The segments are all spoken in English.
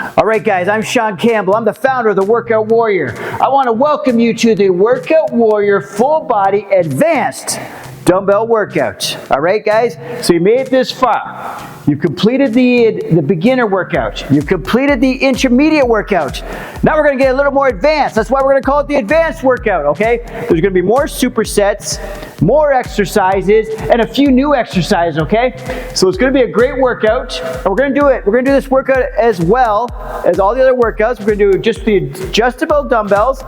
All right, guys, I'm Shaun Campbell. I'm the founder of the Workout Warrior. I want to welcome you to the Workout Warrior Full Body Advanced Dumbbell Workout. All right, guys, so you made it this far. You've completed the beginner workout. You've completed the intermediate workout. Now we're going to get a little more advanced. That's why we're going to call it the advanced workout, okay? There's going to be more supersets, more exercises, and a few new exercises, okay? So it's going to be a great workout, and we're going to do it. We're going to do this workout as well as all the other workouts. We're going to do just the adjustable dumbbells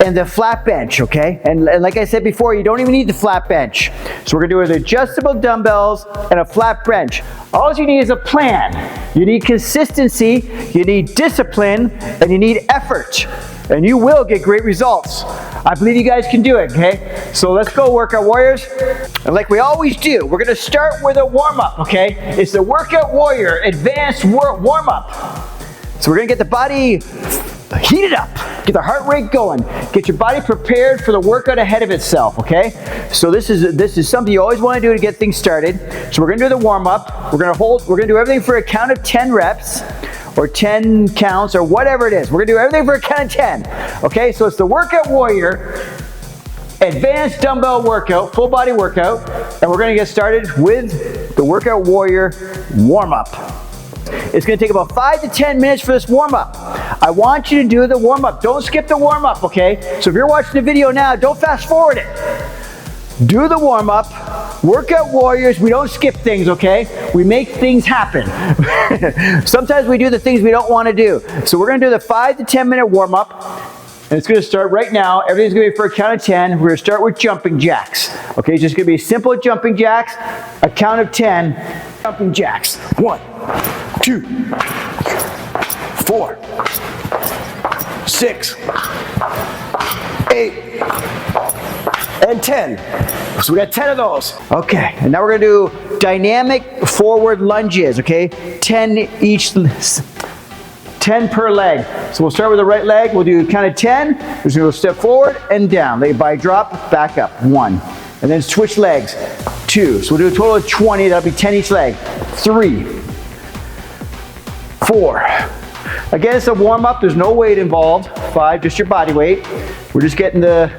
and the flat bench, okay? And like I said before, you don't even need the flat bench. So we're gonna do the adjustable dumbbells and a flat bench. All you need is a plan. You need consistency, you need discipline, and you need effort. And you will get great results. I believe you guys can do it, okay? So let's go, Workout Warriors. And like we always do, we're gonna start with a warm-up, okay? It's the Workout Warrior Advanced warm-up. So we're gonna get the body heated up, get the heart rate going, get your body prepared for the workout ahead of itself, okay? So this is something you always want to do to get things started. So we're going to do the warm-up. We're going to do everything for a count of 10 reps or 10 counts or whatever it is. We're going to do everything for a count of 10, okay? So it's the Workout Warrior Advanced Dumbbell Workout, full body workout, and we're going to get started with the Workout Warrior warm-up. It's going to take about 5 to 10 minutes for this warm-up. I want you to do the warm-up. Don't skip the warm-up, okay? So if you're watching the video now, don't fast forward it. Do the warm-up. Workout Warriors, we don't skip things, okay? We make things happen. Sometimes we do the things we don't want to do. So we're going to do the 5 to 10 minute warm-up. And it's going to start right now. Everything's going to be for a count of 10. We're going to start with jumping jacks. Okay, it's just going to be simple jumping jacks. A count of 10 jumping jacks. 1, 2, 4, 6, 8, and 10. So we got 10 of those. Okay, and now we're going to do dynamic forward lunges, okay? 10 each, 10 per leg. So we'll start with the right leg. We'll do count of 10. We're just going to go step forward and down. Lay body drop, back up. 1. And then switch legs. 2. So we'll do a total of 20. That'll be 10 each leg. 3, 4. Again, it's a warm-up. There's no weight involved. 5, just your body weight. We're just getting the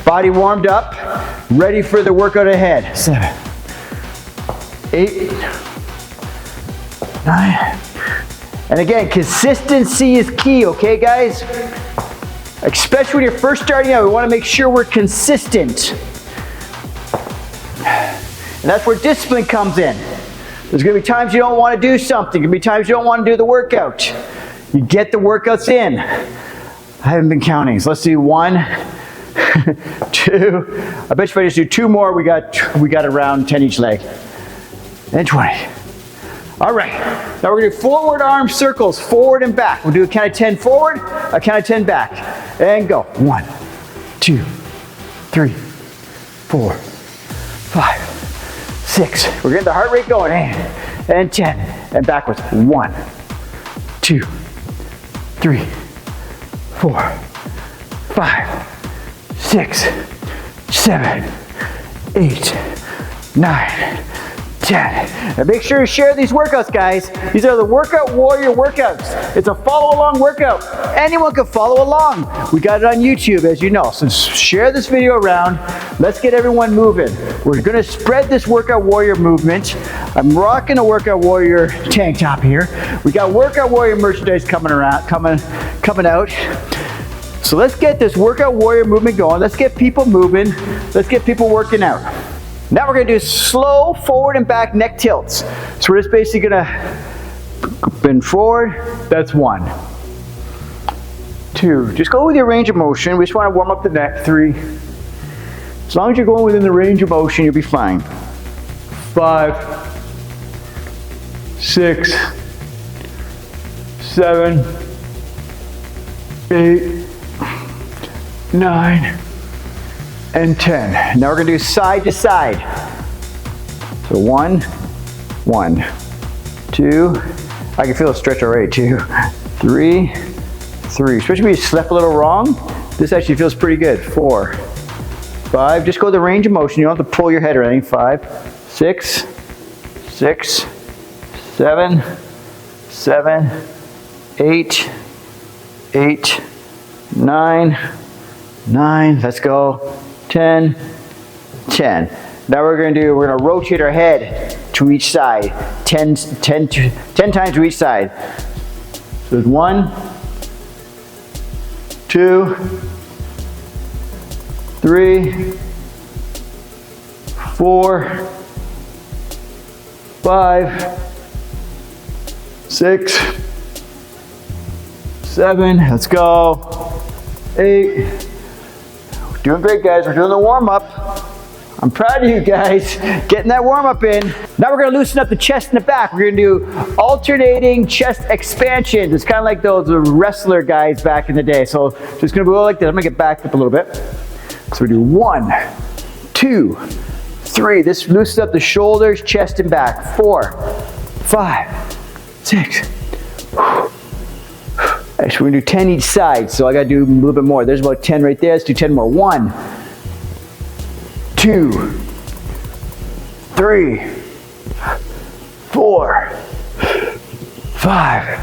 body warmed up, ready for the workout ahead. 7, 8, 9. And again, consistency is key, okay, guys? Especially when you're first starting out, we want to make sure we're consistent. And that's where discipline comes in. There's going to be times you don't want to do something. There's going to be times you don't want to do the workout. You get the workouts in. I haven't been counting, so let's do 1, 2. I bet you if I just do 2 more, we got around 10 each leg. And 20. All right, now we're going to do forward arm circles, forward and back. We'll do a count of 10 forward, a count of 10 back. And go. 1, 2, 3, 4, 5, 6. We're getting the heart rate going. And 10. And backwards. 1, 2, 3, 4, 5, 6, 7, 8, 9, 10. And make sure to share these workouts, guys. These are the Workout Warrior workouts. It's a follow-along workout. Anyone can follow along. We got it on YouTube, as you know. So share this video around. Let's get everyone moving. We're going to spread this Workout Warrior movement. I'm rocking a Workout Warrior tank top here. We got Workout Warrior merchandise coming out. So let's get this Workout Warrior movement going. Let's get people moving. Let's get people working out. Now we're going to do slow forward and back neck tilts. So we're just basically going to bend forward. That's 1. 2. Just go with your range of motion. We just want to warm up the neck. 3. As long as you're going within the range of motion, you'll be fine. 5, 6, 7, 8, 9, and 10. Now we're going to do side to side. So 1, 1, 2. I can feel a stretch already. 2, 3, 3. Especially when you slept a little wrong, this actually feels pretty good. 4, 5. Just go the range of motion. You don't have to pull your head or anything. 5, 6, 6, 7, 7, 8, 8, 9, 9, let's go, 10, 10. Now we're gonna rotate our head to each side, 10 times to each side. So there's 1, 2, 3, 4, 5, 6, 7, let's go, 8. Doing great, guys. We're doing the warm-up. I'm proud of you guys getting that warm-up in. Now we're gonna loosen up the chest and the back. We're gonna do alternating chest expansions. It's kind of like those wrestler guys back in the day. So just gonna go like this. I'm gonna get back up a little bit. So we do 1, 2, 3. This loosens up the shoulders, chest, and back. 4, 5, 6. Actually, we're gonna do 10 each side, so I gotta do a little bit more. There's about 10 right there. Let's do 10 more. 1, 2, 3, 4, 5.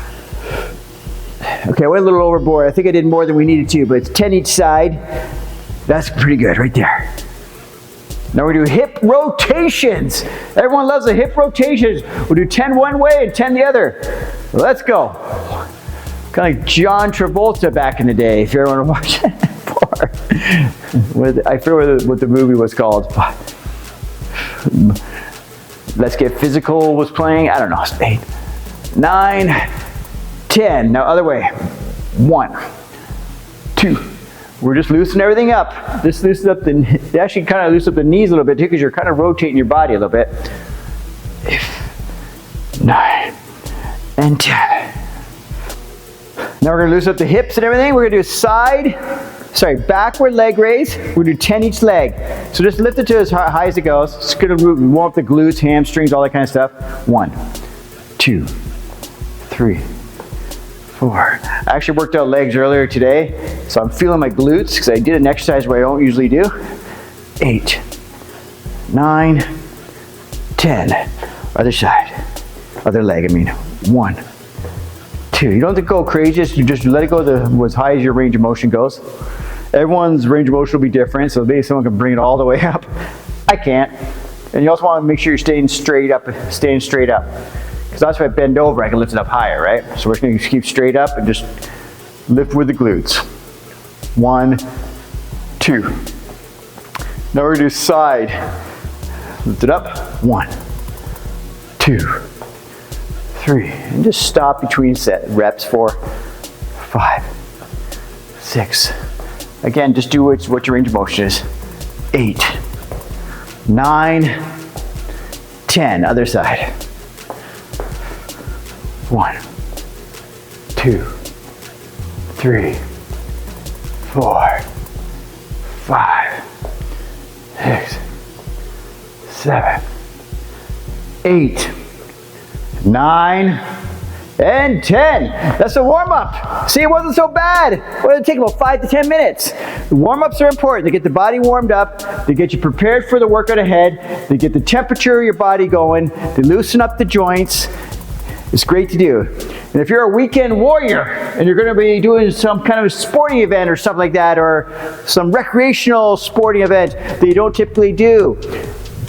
Okay, I went a little overboard. I think I did more than we needed to, but it's 10 each side. That's pretty good right there. Now we do hip rotations. Everyone loves the hip rotations. We'll do 10 one way and 10 the other. Let's go. Kind of like John Travolta back in the day, if you ever want to watch it. I forget what the movie was called. Let's Get Physical was playing. I don't know. 8, 9, 10. Now other way. 1, 2. We're just loosening everything up. Just loosen up they actually kind of loosen up the knees a little bit too, because you're kind of rotating your body a little bit. 9 and 10. Now we're gonna loosen up the hips and everything. We're gonna do backward leg raise. We're gonna do 10 each leg. So just lift it to as high as it goes. It's gonna warm up the glutes, hamstrings, all that kind of stuff. 1, 2, 3, 4. I actually worked out legs earlier today, so I'm feeling my glutes because I did an exercise where I don't usually do. 8, 9, 10. Other side. Other leg, 1, 2. You don't have to go crazy, you just let it go as high as your range of motion goes. Everyone's range of motion will be different, so maybe someone can bring it all the way up. I can't. And you also want to make sure you're staying straight up. Because that's if I bend over, I can lift it up higher, right? So we're just going to keep straight up and just lift with the glutes. 1, 2. Now we're going to do side. Lift it up. 1, 2, 3. And just stop between reps. 4, 5, 6. Again, just do what your range of motion is. 8, 9, 10. Other side. 1, 2, 3, 4, 5, 6, 7, 8, 9, and 10. That's a warm-up. See, it wasn't so bad. Well, it'll take about 5 to 10 minutes. The warm-ups are important. They get the body warmed up. They get you prepared for the workout ahead. They get the temperature of your body going. They loosen up the joints. It's great to do. And if you're a weekend warrior and you're going to be doing some kind of sporting event or something like that, or some recreational sporting event that you don't typically do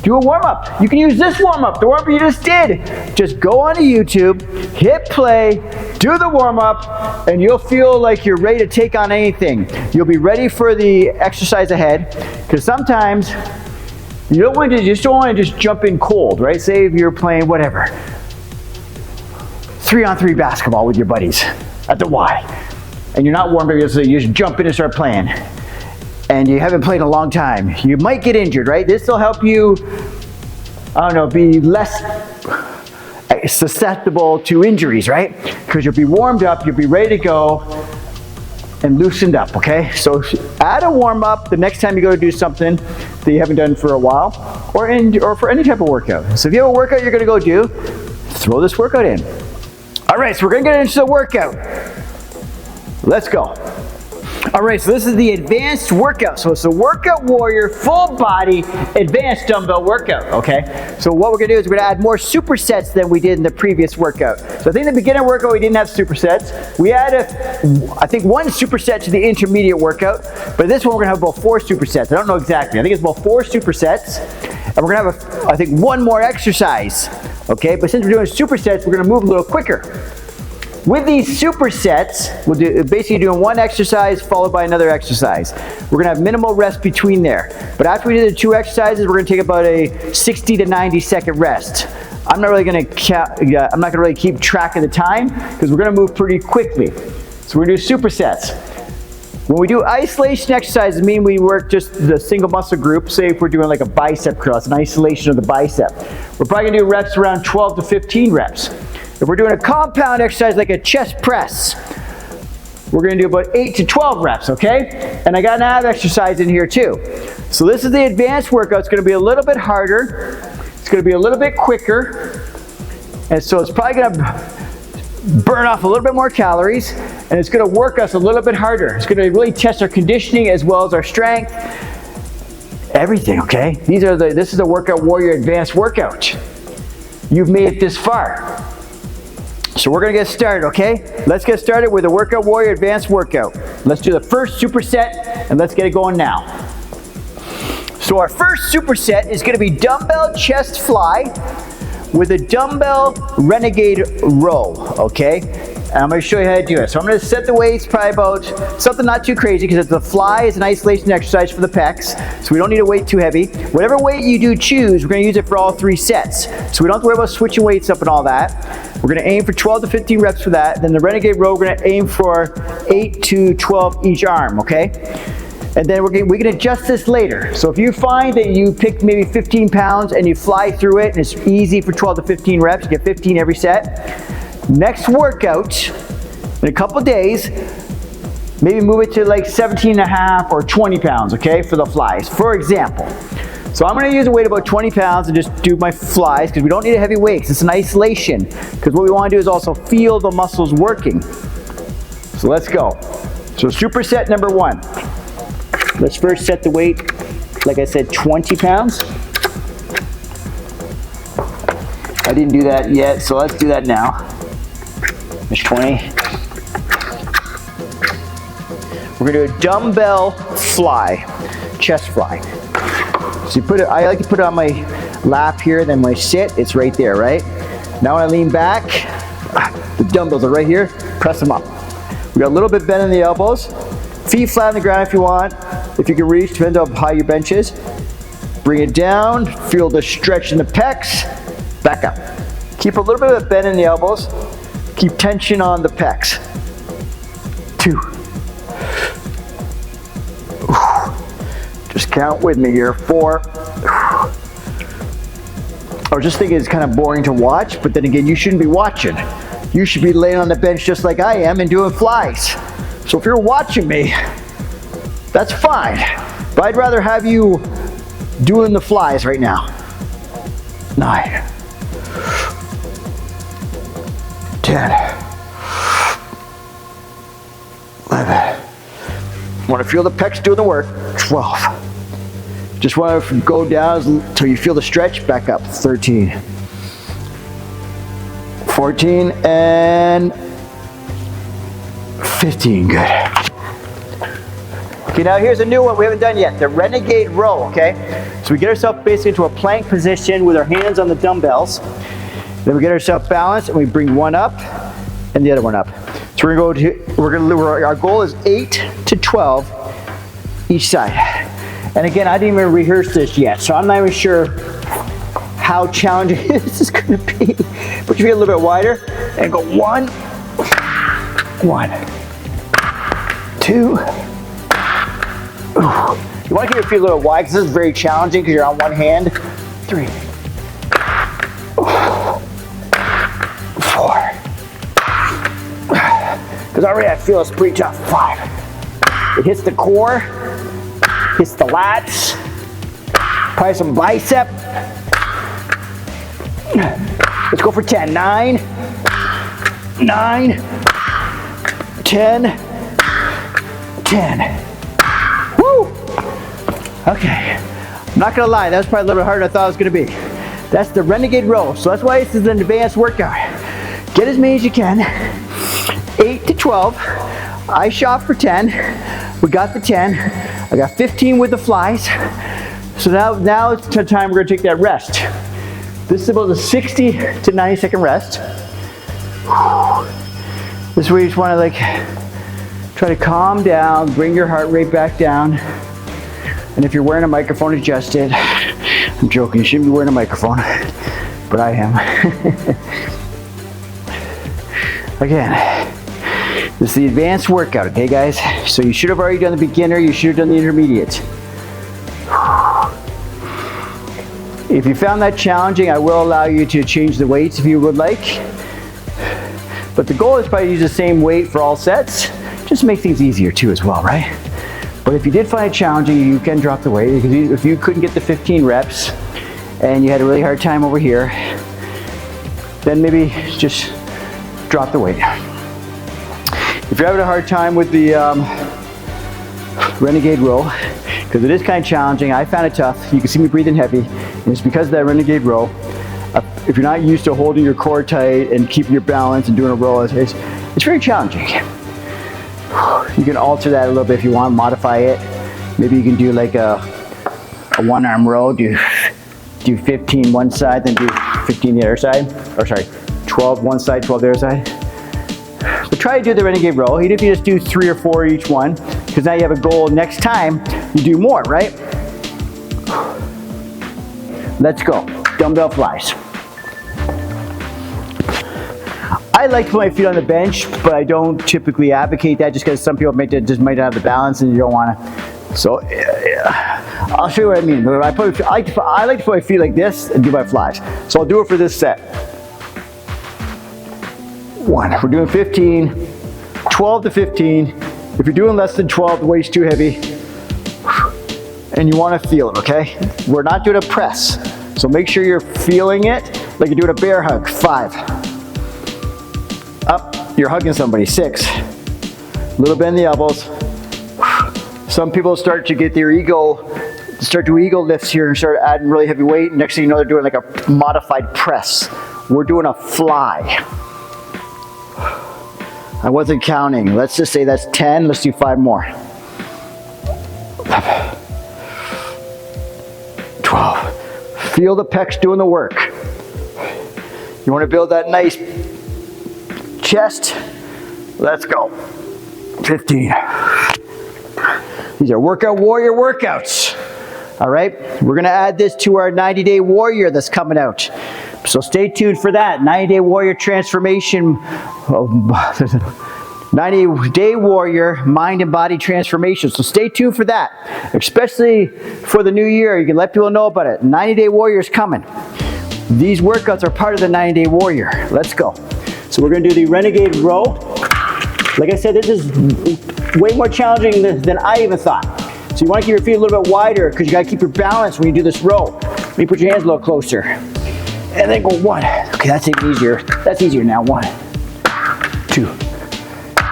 a warm-up. You can use this warm-up, the warm-up you just did. Just go onto YouTube, hit play, do the warm-up, and you'll feel like you're ready to take on anything. You'll be ready for the exercise ahead, because sometimes you don't want to just jump in cold, right? Say if you're playing whatever, 3-on-3 basketball with your buddies at the Y, and you're not warmed up, so you just jump in and start playing, and you haven't played in a long time. You might get injured, right? This will help you, be less susceptible to injuries, right? Because you'll be warmed up, you'll be ready to go, and loosened up, okay? So add a warm up the next time you go to do something that you haven't done for a while, or for any type of workout. So if you have a workout you're gonna go do, throw this workout in. All right, so we're gonna get into the workout. Let's go. All right, so this is the advanced workout. So it's the Workout Warrior full body advanced dumbbell workout, okay? So what we're gonna do is we're gonna add more supersets than we did in the previous workout. So I think in the beginner workout we didn't have supersets. We added, I think, one superset to the intermediate workout, but this one we're gonna have about 4 supersets. I don't know exactly. I think it's about 4 supersets, and we're gonna have, I think, one more exercise, okay? But since we're doing supersets, we're gonna move a little quicker. With these supersets, we'll do basically doing one exercise followed by another exercise. We're gonna have minimal rest between there. But after we do the 2 exercises, we're gonna take about a 60 to 90 second rest. I'm not gonna really keep track of the time because we're gonna move pretty quickly. So we're gonna do supersets. When we do isolation exercises, mean we work just the single muscle group. Say if we're doing like a bicep curl, it's an isolation of the bicep. We're probably gonna do reps around 12 to 15 reps. If we're doing a compound exercise like a chest press, we're gonna do about 8 to 12 reps, okay? And I got an ab exercise in here too. So this is the advanced workout. It's gonna be a little bit harder. It's gonna be a little bit quicker. And so it's probably gonna burn off a little bit more calories, and it's gonna work us a little bit harder. It's gonna really test our conditioning as well as our strength. Everything, okay? This is a Workout Warrior advanced workout. You've made it this far. So we're gonna get started, okay? Let's get started with the Workout Warrior advanced workout. Let's do the first superset, and let's get it going now. So our first superset is gonna be dumbbell chest fly with a dumbbell renegade row, okay? And I'm gonna show you how to do it. So I'm gonna set the weights probably about something not too crazy, because the fly is an isolation exercise for the pecs, so we don't need a weight too heavy. Whatever weight you do choose, we're gonna use it for all 3 sets. So we don't have to worry about switching weights up and all that. We're gonna aim for 12 to 15 reps for that. Then the renegade row, we're gonna aim for 8 to 12 each arm, okay? And then we can adjust this later. So if you find that you pick maybe 15 pounds and you fly through it and it's easy for 12 to 15 reps, you get 15 every set. Next workout, in a couple days, maybe move it to like 17 and a half or 20 pounds, okay, for the flies, for example. So I'm gonna use a weight about 20 pounds and just do my flies, because we don't need a heavy weight, 'cause it's an isolation. Because what we wanna do is also feel the muscles working. So let's go. So superset number 1. Let's first set the weight, like I said, 20 pounds. I didn't do that yet, so let's do that now. There's 20. We're gonna do a dumbbell fly, chest fly. So you put it, I like to put it on my lap here, then when I sit, it's right there, right? Now when I lean back, the dumbbells are right here, press them up. We got a little bit bend in the elbows. Feet flat on the ground if you want. If you can reach, depends on how your bench is. Bring it down, feel the stretch in the pecs, back up. Keep a little bit of a bend in the elbows. Keep tension on the pecs. 2. Just count with me here. 4. I was just thinking it's kind of boring to watch, but then again, you shouldn't be watching. You should be laying on the bench just like I am and doing flies. So if you're watching me, that's fine. But I'd rather have you doing the flies right now. 9. 10. 11. Want to feel the pecs doing the work. 12. Just want to go down until you feel the stretch. Back up. 13. 14 and 15. Good. Okay, now here's a new one we haven't done yet. The renegade row, okay? So we get ourselves basically into a plank position with our hands on the dumbbells. Then we get ourselves balanced and we bring one up and the other one up. So our goal is 8 to 12 each side. And again, I didn't even rehearse this yet, so I'm not even sure how challenging this is gonna be. Put your feet a little bit wider and go 1, 1, 2. You want to keep your feet a little wide, because this is very challenging because you're on one hand. 3, 4. Because already I feel it's pretty tough. 5. It hits the core, hits the lats, probably some bicep. Let's go for 10. 9, 10, 10. Woo! Okay, I'm not gonna lie, that was probably a little bit harder than I thought it was gonna be. That's the renegade row, so that's why this is an advanced workout. Get as many as you can. 8 to 12. I shot for 10. We got the 10. I got 15 with the flies. So now it's the time we're gonna take that rest. This is about a 60 to 90 second rest. This is where you just wanna like, try to calm down, bring your heart rate back down. And if you're wearing a microphone, adjust it. I'm joking, you shouldn't be wearing a microphone, but I am. Again, this is the advanced workout, okay guys? So you should have already done the beginner, you should have done the intermediate. If you found that challenging, I will allow you to change the weights if you would like. But the goal is probably to use the same weight for all sets, just to make things easier too as well, right? But if you did find it challenging, you can drop the weight. Because if you couldn't get the 15 reps and you had a really hard time over here, then maybe just drop the weight. If you're having a hard time with the renegade row, because it is kind of challenging, I found it tough. You can see me breathing heavy, and it's because of that renegade row. If you're not used to holding your core tight and keeping your balance and doing a row, it's very challenging. You can alter that a little bit if you want, modify it. Maybe you can do like a one arm row, do 15 one side, then do 15 the other side. Or sorry, 12 one side, 12 the other side. But try to do the renegade row, even if you just do 3 or 4 each one, because now you have a goal next time, you do more, right? Let's go, dumbbell flies. I like to put my feet on the bench, but I don't typically advocate that just because some people might not have the balance and you don't want to. So I'll show you what I mean. I like to put my feet like this and do my flies. So I'll do it for this set. 1, we're doing 15, 12 to 15. If you're doing less than 12, the weight's too heavy and you want to feel it, okay? We're not doing a press. So make sure you're feeling it like you're doing a bear hug. 5. Up, you're hugging somebody. 6. A little bend in the elbows. Some people start to get their ego lifts here and start adding really heavy weight. Next thing you know, they're doing like a modified press. We're doing a fly. I wasn't counting. Let's just say that's 10. Let's do 5 more. 12. Feel the pecs doing the work. You want to build that nice chest. Let's go. 15. These are workout warrior workouts. All right, we're gonna add this to our 90-day warrior that's coming out. So stay tuned for that 90-day warrior transformation, 90-day warrior mind and body transformation. So stay tuned for that, especially for the new year. You can let people know about it. 90-day warrior is coming. These workouts are part of the 90-day warrior. Let's go. So we're gonna do the renegade row. Like I said, this is way more challenging than I even thought. So you wanna keep your feet a little bit wider because you gotta keep your balance when you do this row. Let me put your hands a little closer. And then go 1. Okay, that's even easier. That's easier now. 1, 2.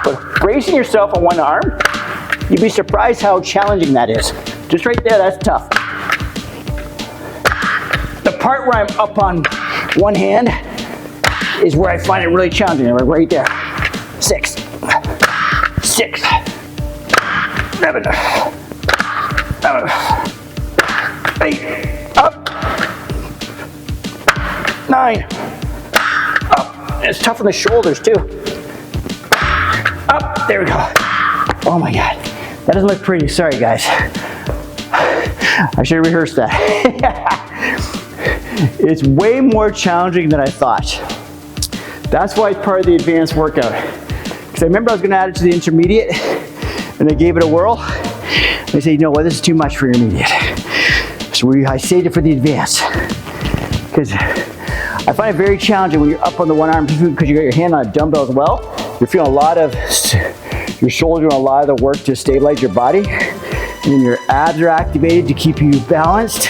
But bracing yourself on one arm, you'd be surprised how challenging that is. Just right there, that's tough. The part where I'm up on one hand is where I find it really challenging, right there. 6, 6, 7, 8, up, 9, up. It's tough on the shoulders too. Up, there we go. Oh my God, that doesn't look pretty. Sorry guys. I should have rehearsed that. It's way more challenging than I thought. That's why it's part of the advanced workout. Because I remember I was gonna add it to the intermediate and I gave it a whirl. And I said, you know what, this is too much for intermediate. So I saved it for the advanced. Because I find it very challenging when you're up on the one arm because you got your hand on a dumbbell as well. You're feeling a lot of, your shoulder doing a lot of the work to stabilize your body. And then your abs are activated to keep you balanced.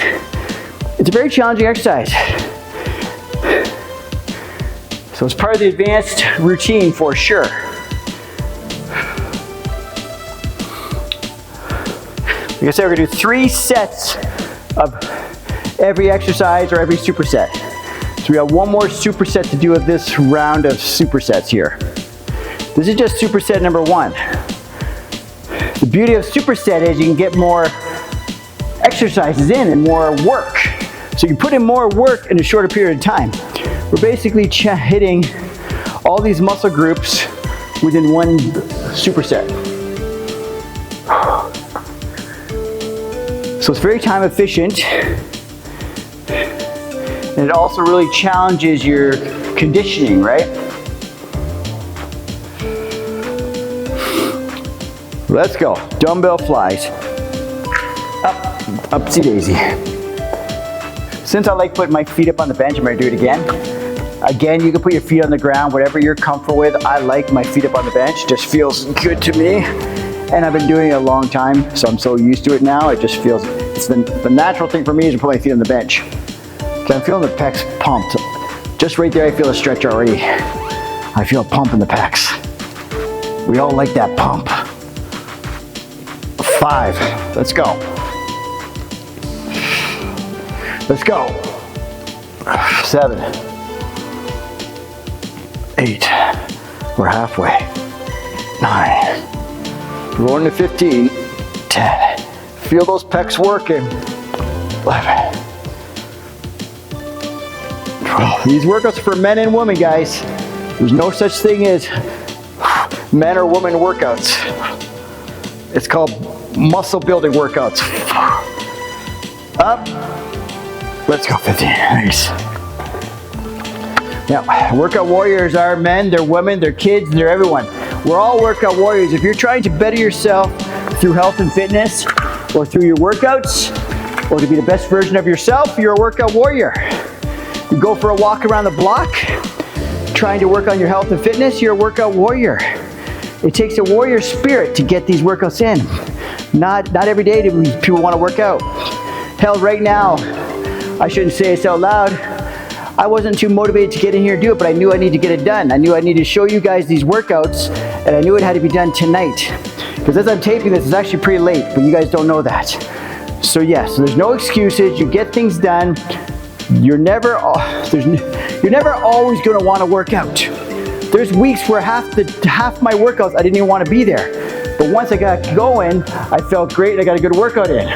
It's a very challenging exercise. So it's part of the advanced routine for sure. I said, we're gonna do 3 sets of every exercise or every superset. So we have one more superset to do with this round of supersets here. This is just superset number 1. The beauty of superset is you can get more exercises in and more work. So you can put in more work in a shorter period of time. We're basically hitting all these muscle groups within one superset. So it's very time efficient, and it also really challenges your conditioning, right? Let's go. Dumbbell flies. Up, upsy daisy. Since I like putting my feet up on the bench, I'm gonna do it again. Again, you can put your feet on the ground, whatever you're comfortable with. I like my feet up on the bench. It just feels good to me. And I've been doing it a long time, so I'm so used to it now. It just feels, it's the natural thing for me is to put my feet on the bench. Okay, I'm feeling the pecs pumped. Just right there, I feel a stretch already. I feel a pump in the pecs. We all like that pump. 5, let's go. Let's go. 7, 8, we're halfway. 9, rolling to 15, 10. Feel those pecs working. 11, 12. These workouts are for men and women, guys. There's no such thing as men or women workouts. It's called muscle building workouts. Up. Let's go, 15. Nice. Now, workout warriors are men, they're women, they're kids, they're everyone. We're all workout warriors. If you're trying to better yourself through health and fitness, or through your workouts, or to be the best version of yourself, you're a workout warrior. You go for a walk around the block, trying to work on your health and fitness, you're a workout warrior. It takes a warrior spirit to get these workouts in. Not every day do people want to work out. Hell, right now, I shouldn't say this out loud, I wasn't too motivated to get in here and do it, but I knew I needed to get it done. I knew I needed to show you guys these workouts, and I knew it had to be done tonight. Because as I'm taping this, it's actually pretty late, but you guys don't know that. So yes, there's no excuses. You get things done. You're never always going to want to work out. There's weeks where half my workouts I didn't even want to be there, but once I got going, I felt great and I got a good workout in.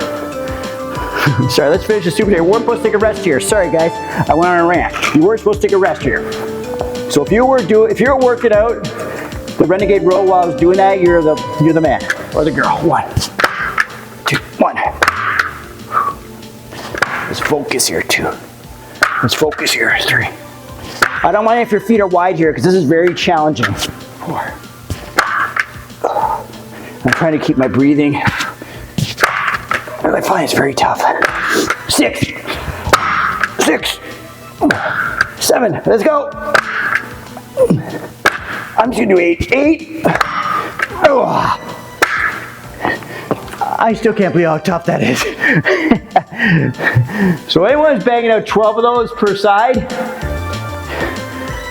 Sorry, let's finish the super day. We're supposed to take a rest here. Sorry guys, I went on a rant. You were supposed to take a rest here. So if you're working out the renegade row while I was doing that, you're the man or the girl. 1, 2, 1. Let's focus here. 2. Let's focus here. 3. I don't mind if your feet are wide here because this is very challenging. 4. I'm trying to keep my breathing. I find it's very tough. 6. 6. 7. Let's go. I'm just gonna do 8. 8. Oh. I still can't believe how tough that is. So anyone who's banging out 12 of those per side,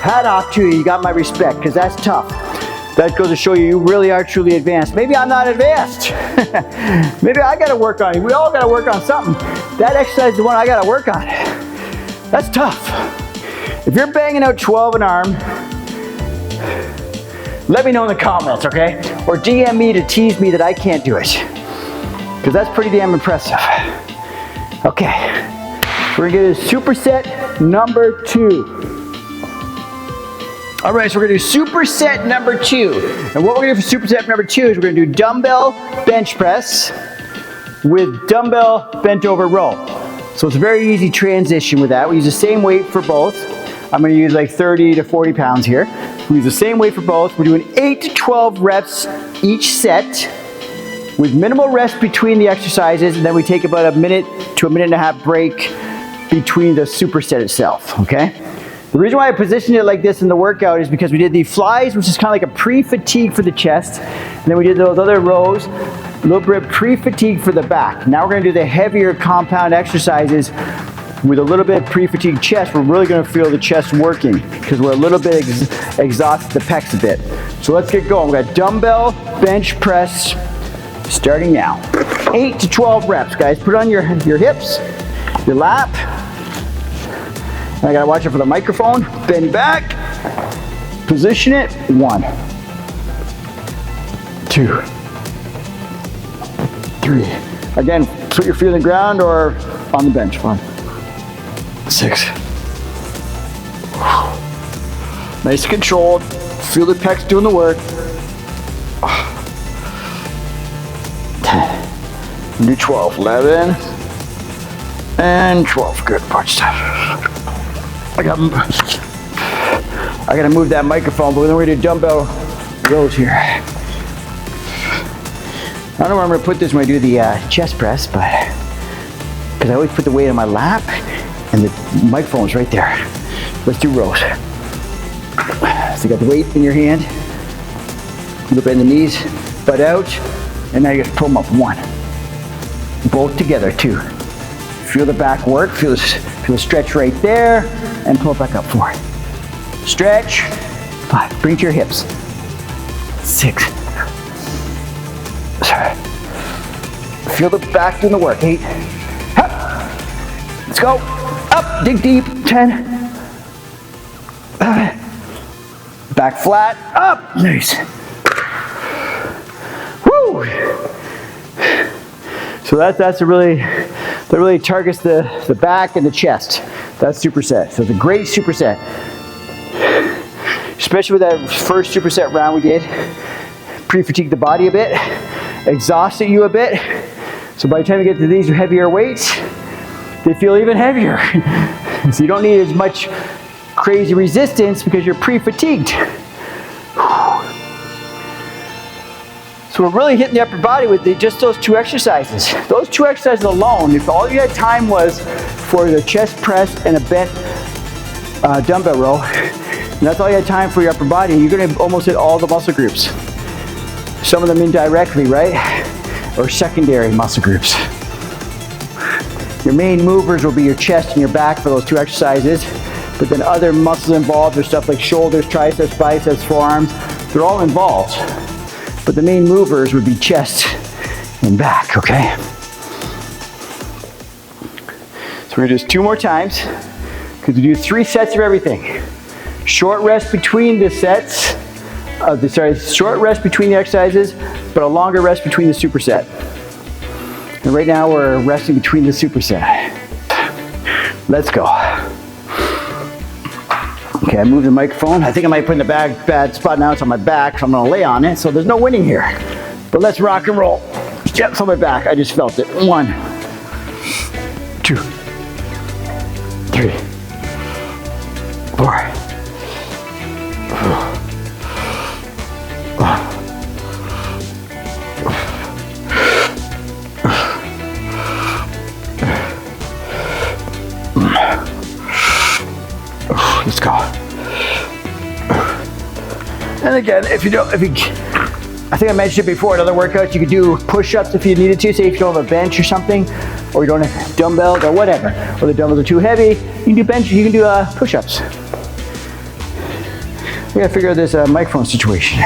hat off to you. You got my respect because that's tough. That goes to show you really are truly advanced. Maybe I'm not advanced. Maybe I gotta work on it. We all gotta work on something. That exercise is the one I gotta work on. That's tough. If you're banging out 12 an arm, let me know in the comments, okay? Or DM me to tease me that I can't do it. Because that's pretty damn impressive. Okay, we're gonna do superset number 2. All right, so we're gonna do superset number 2. And what we're gonna do for superset number 2 is we're gonna do dumbbell bench press with dumbbell bent over row. So it's a very easy transition with that. We use the same weight for both. I'm gonna use like 30 to 40 pounds here. We use the same weight for both. We're doing 8 to 12 reps each set with minimal rest between the exercises, and then we take about a minute to a minute and a half break between the superset itself, okay? The reason why I positioned it like this in the workout is because we did the flies, which is kind of like a pre-fatigue for the chest, and then we did those other rows, a little bit pre-fatigue for the back. Now we're gonna do the heavier compound exercises with a little bit of pre-fatigue chest. We're really gonna feel the chest working because we're a little bit exhausted the pecs a bit. So let's get going. We got dumbbell bench press Starting now. 8 to 12 reps, guys. Put on your hips, your lap. And I gotta watch it for the microphone. Bend back. Position it. 1, 2, 3. Again, put your feet on the ground or on the bench. 5, 6. Nice and controlled. Feel the pecs doing the work. 10. Do 12. 11. And 12. Good. Watch that. I gotta move that microphone, but then we're gonna do dumbbell rows here. I don't know where I'm gonna put this when I do the chest press, but because I always put the weight on my lap and the microphone's right there. Let's do rows. So you got the weight in your hand, a little bit in the knees, butt out, and now you just pull them up. 1. Both together. 2. Feel the back work, feel the stretch right there, and pull it back up. 4. Stretch. 5. Bring to your hips. 6. 7. Feel the back doing the work. 8. Up. Let's go. Up. Dig deep. 10. Back flat. Up. Nice. Woo. So that really targets the back and the chest. That's superset. So it's a great superset. Especially with that first superset round we did. Pre-fatigued the body a bit. Exhausted you a bit. So by the time you get to these heavier weights, they feel even heavier. So you don't need as much crazy resistance because you're pre-fatigued. So we're really hitting the upper body with just those 2 exercises. Those 2 exercises alone, if all you had time was for the chest press and a bent dumbbell row, and that's all you had time for your upper body, you're gonna almost hit all the muscle groups. Some of them indirectly, right? Or secondary muscle groups. Your main movers will be your chest and your back for those 2 exercises, but then other muscles involved are stuff like shoulders, triceps, biceps, forearms. They're all involved. But the main movers would be chest and back, okay? So we're gonna do this 2 more times, because we do 3 sets of everything. Short rest between the sets, short rest between the exercises, but a longer rest between the superset. And right now we're resting between the superset. Let's go. Okay, I moved the microphone. I think I might put in the bad spot now. It's on my back, so I'm gonna lay on it. So there's no winning here. But let's rock and roll. Yep, it's on my back. I just felt it. 1, 2, 3, 4. Let's go. And again, I think I mentioned it before in other workouts, you could do push-ups if you needed to, say if you don't have a bench or something, or you don't have dumbbells or whatever, or the dumbbells are too heavy, you can do bench, you can do push-ups. We gotta figure out this microphone situation.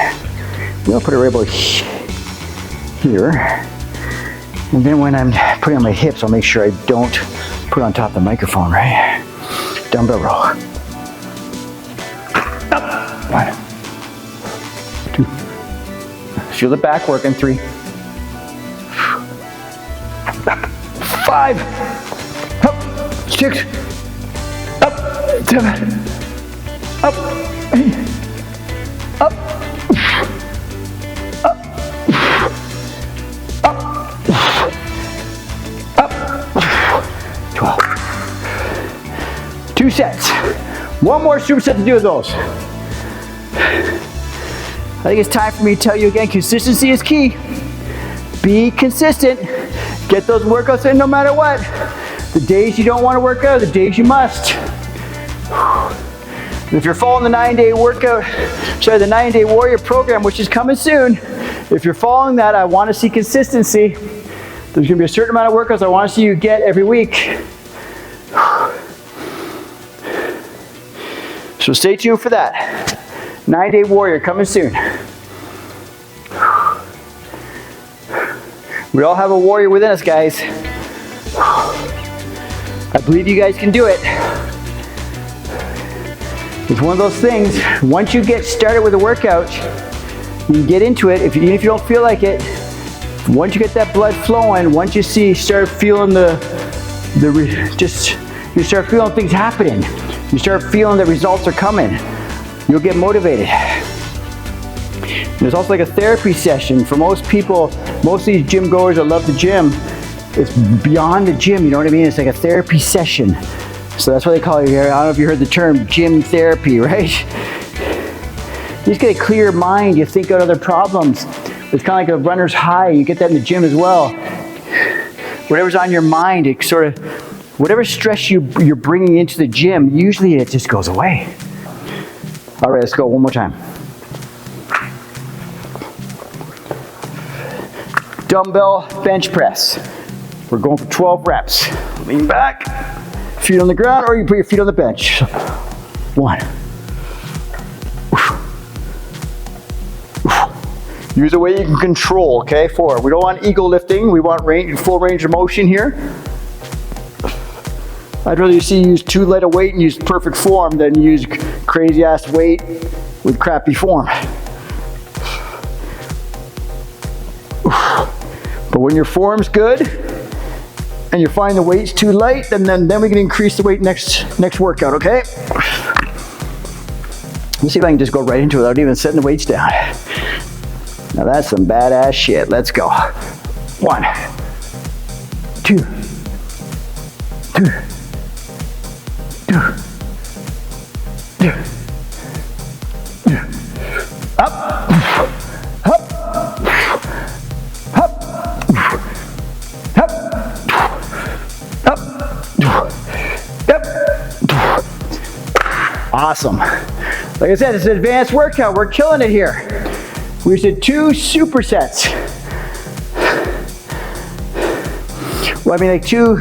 We'll put it right about here. And then when I'm putting on my hips, I'll make sure I don't put it on top of the microphone, right? Dumbbell row. Up. 1, 2. Feel the back working. 3. 5. Up. 6. Up. 7. Up. 8. Up. Up. Up. Up. 12. 2 sets. 1 more superset to do with those. I think it's time for me to tell you again, consistency is key. Be consistent. Get those workouts in no matter what. The days you don't want to work out, the days you must. And if you're following the 9-day workout, the 9-day warrior program, which is coming soon, if you're following that, I want to see consistency. There's going to be a certain amount of workouts I want to see you get every week. So stay tuned for that. 9-day warrior coming soon. We all have a warrior within us, guys. I believe you guys can do it. It's one of those things, once you get started with a workout, you get into it, even if you don't feel like it, once you get that blood flowing, once you start feeling you start feeling things happening. You start feeling the results are coming. You'll get motivated. There's also like a therapy session for most people. Most of these gym goers that love the gym, it's beyond the gym, you know what I mean? It's like a therapy session. So that's what they call it here. I don't know if you heard the term gym therapy, right? You just get a clear mind, you think out other problems. It's kind of like a runner's high, you get that in the gym as well. Whatever's on your mind, it sort of, whatever stress you're bringing into the gym, usually it just goes away. All right, let's go one more time. Dumbbell bench press. We're going for 12 reps. Lean back, feet on the ground, or you put your feet on the bench. 1. Use a way you can control, okay? 4. We don't want ego lifting. We want full range of motion here. I'd rather see you use too light a weight and use perfect form than use crazy ass weight with crappy form. But when your form's good and you find the weight's too light, then we can increase the weight next workout, okay? Let's see if I can just go right into it without even setting the weights down. Now that's some badass shit. Let's go. 1, 2, 3, 2, 2, 2. Up, up, up, up, up, up. Awesome. Like I said, it's an advanced workout. We're killing it here. We just did 2 supersets. Well, I mean like 2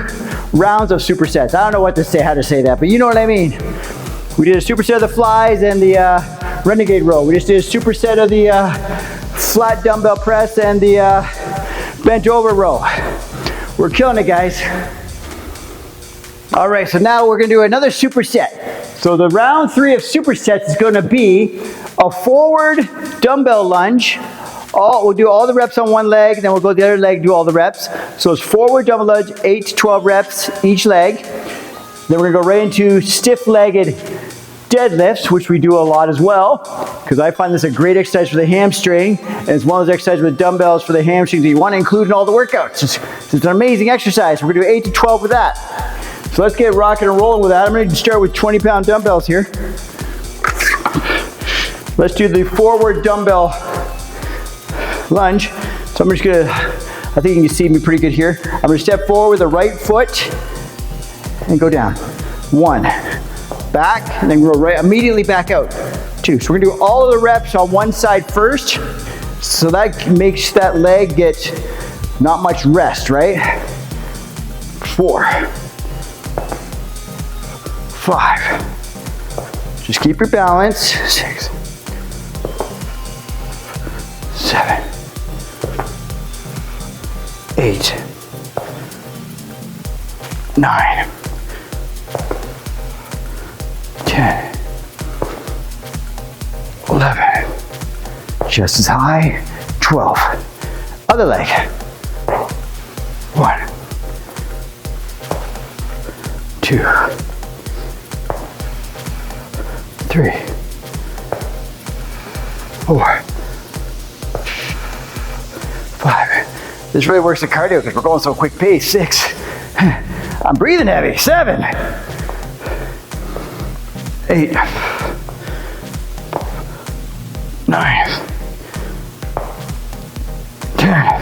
rounds of supersets. I don't know how to say that, but you know what I mean. We did a superset of the flies and the renegade row. We just did a superset of the flat dumbbell press and the bent over row. We're killing it, guys. All right, so now we're gonna do another superset. So the round 3 of supersets is gonna be a forward dumbbell lunge. We'll do all the reps on one leg, then we'll go to the other leg, do all the reps. So it's forward dumbbell lunge, 8 to 12 reps each leg. Then we're gonna go right into stiff-legged deadlifts, which we do a lot as well, because I find this a great exercise for the hamstring, and it's one of those exercises with dumbbells for the hamstring that you want to include in all the workouts. It's an amazing exercise. We're gonna do 8 to 12 with that. So let's get rocking and rolling with that. I'm gonna start with 20-pound dumbbells here. Let's do the forward dumbbell lunge. So I'm just gonna, I think you can see me pretty good here. I'm gonna step forward with the right foot and go down. 1, back, and then go right, immediately back out. 2, so we're gonna do all of the reps on one side first, so that makes that leg get not much rest, right? 4, 5, just keep your balance. 6, 7, 8, 9, 10, 11, just as high, 12. Other leg. 1, 2, 3, 4, 5. This really works the cardio because we're going so quick pace. 6. I'm breathing heavy. 7, 8, 9, 10,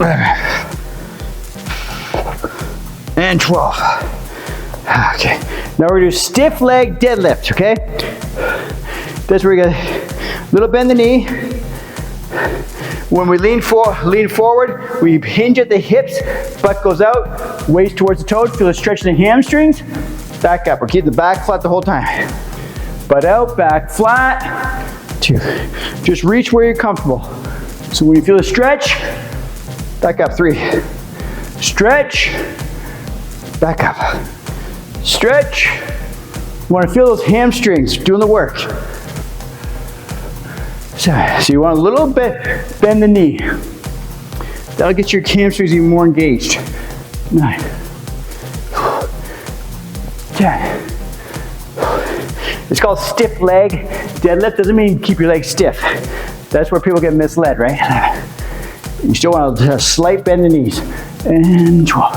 11, and 12. Okay, now we're gonna do stiff leg deadlift, okay? That's where we got a little bend the knee. When we lean forward, we hinge at the hips, butt goes out, waist towards the toes, feel a stretch in the hamstrings. Back up, we're keeping the back flat the whole time. Butt out, back flat. 2, just reach where you're comfortable. So when you feel a stretch, back up, 3. Stretch, back up. Stretch. You want to feel those hamstrings doing the work. So you want a little bit, bend the knee. That'll get your hamstrings even more engaged. 9, 10. It's called stiff leg deadlift. Doesn't mean keep your legs stiff. That's where people get misled, right? You still want a slight bend in the knees. And 12.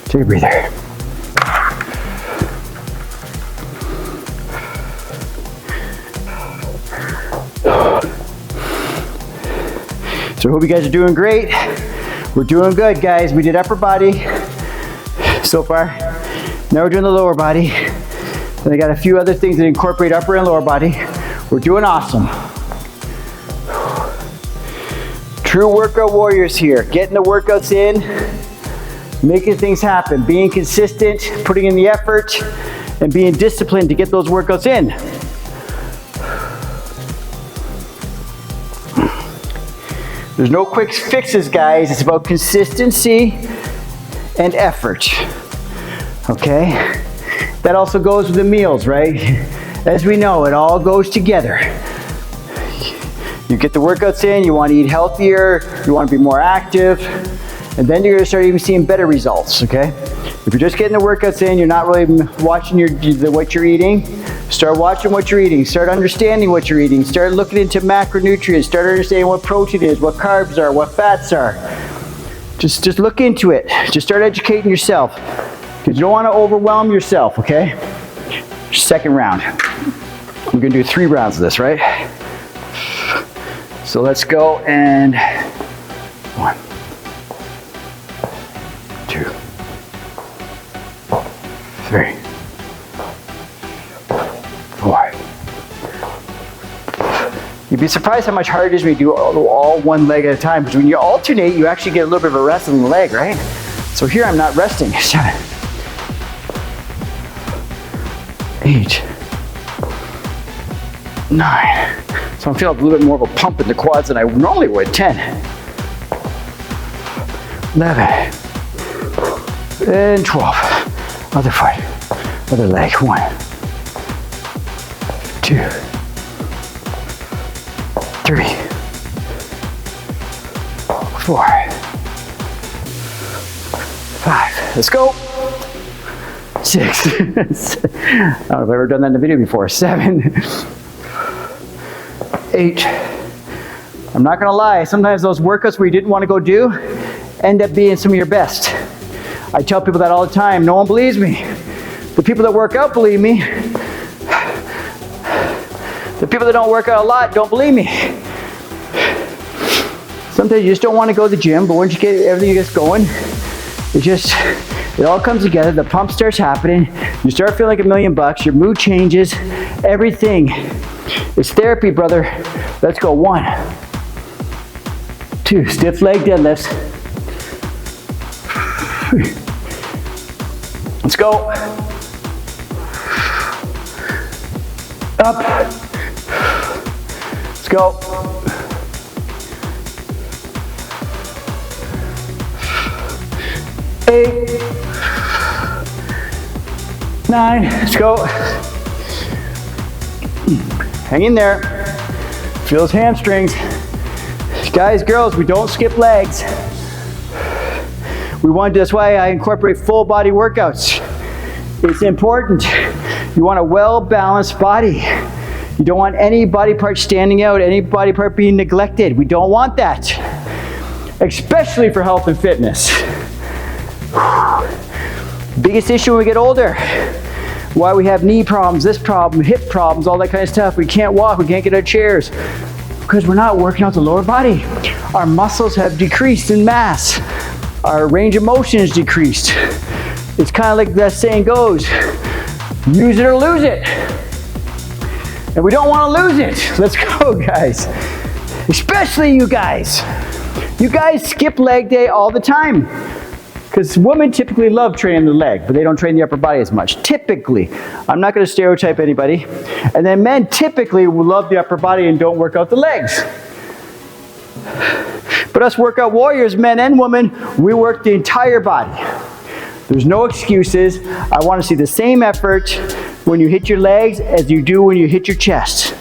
Take a breather. So I hope you guys are doing great. We're doing good, guys. We did upper body so far. Now we're doing the lower body. And I got a few other things that incorporate upper and lower body. We're doing awesome. True workout warriors here. Getting the workouts in, making things happen, being consistent, putting in the effort, and being disciplined to get those workouts in. There's no quick fixes, guys. It's about consistency and effort. Okay? That also goes with the meals, right? As we know, it all goes together. You get the workouts in, you want to eat healthier, you want to be more active, and then you're going to start even seeing better results, okay? If you're just getting the workouts in, you're not really watching what you're eating, start watching what you're eating, start understanding what you're eating, start looking into macronutrients, start understanding what protein is, what carbs are, what fats are. Just look into it. Just start educating yourself, because you don't want to overwhelm yourself, okay? Second round. We're going to do 3 rounds of this, right? So let's go, and 1, 2, 3, 4. You'd be surprised how much harder it is when you do all one leg at a time, because when you alternate, you actually get a little bit of a rest in the leg, right? So here I'm not resting. 7, 8, 9. So I'm feeling a little bit more of a pump in the quads than I normally would. 10, 11, and 12. Other foot, other leg. 1, 2, 3, 4, 5. Let's go. 6. I don't know if I've ever done that in a video before. 7, 8. I'm not gonna lie, sometimes those workouts where you didn't want to go do end up being some of your best. I tell people that all the time. No one believes me. The people that work out believe me. The people that don't work out a lot don't believe me. Sometimes you just don't want to go to the gym, but once you get everything gets going, it all comes together. The pump starts happening. You start feeling like $1,000,000. Your mood changes. Everything. It's therapy, brother. Let's go. 1, 2, stiff leg deadlifts. Let's go. Up. Let's go. 8, 9. Let's go. Hang in there. Feel those hamstrings. Guys, girls, we don't skip legs. That's why I incorporate full body workouts. It's important. You want a well-balanced body. You don't want any body part standing out, any body part being neglected. We don't want that, especially for health and fitness. Biggest issue when we get older. Why we have knee problems, this problem, hip problems, all that kind of stuff. We can't walk, we can't get out of chairs. Because we're not working out the lower body. Our muscles have decreased in mass. Our range of motion is decreased. It's kind of like that saying goes, use it or lose it. And we don't want to lose it. Let's go, guys. Especially you guys. You guys skip leg day all the time. Because women typically love training the leg, but they don't train the upper body as much. Typically. I'm not going to stereotype anybody. And then men typically will love the upper body and don't work out the legs. But us workout warriors, men and women, we work the entire body. There's no excuses. I want to see the same effort when you hit your legs as you do when you hit your chest.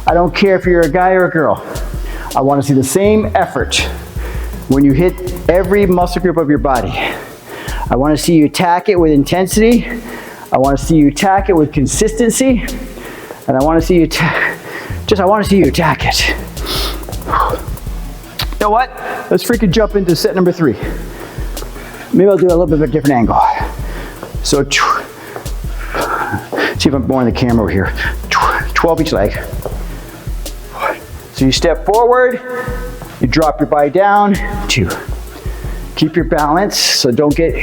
I don't care if you're a guy or a girl. I want to see the same effort when you hit every muscle group of your body. I want to see you attack it with intensity. I want to see you attack it with consistency. And I want to see you I want to see you attack it. You know what? Let's freaking jump into set number 3. Maybe I'll do a little bit of a different angle. So, see if I'm blowing the camera over here. 12 each leg. So you step forward, you drop your body down, 2. Keep your balance, so don't get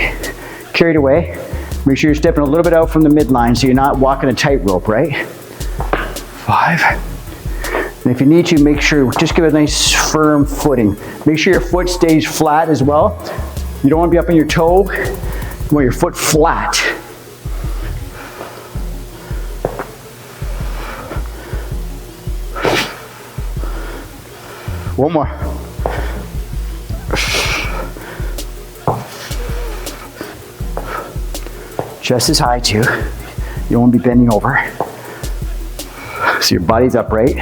carried away. Make sure you're stepping a little bit out from the midline so you're not walking a tightrope, right? 5. And if you need to, make sure, just give it a nice firm footing. Make sure your foot stays flat as well. You don't want to be up on your toe. You want your foot flat. One more. Chest is high too. You don't want to be bending over. So your body's upright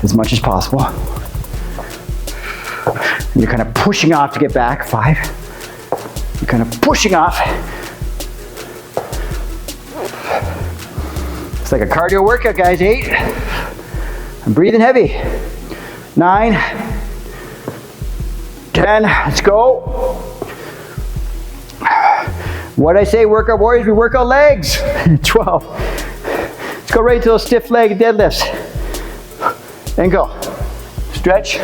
as much as possible. And you're kind of pushing off to get back. 5. You're kind of pushing off. It's like a cardio workout, guys. 8. I'm breathing heavy. 9. 10. Let's go. What I say, workout warriors, we work out legs. 12. Let's go right to those stiff leg deadlifts. And go. Stretch.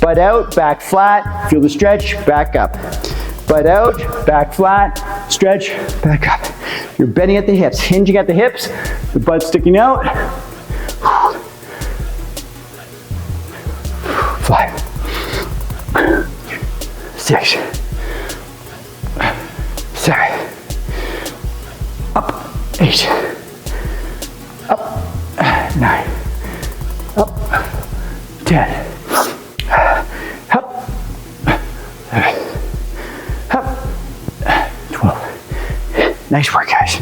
Butt out, back flat. Feel the stretch, back up. Butt out, back flat. Stretch, back up. You're bending at the hips, hinging at the hips. The butt's sticking out. 5. 6. 7. Up. 8. Up. 9. Up. 10. Up. 12. Nice work, guys.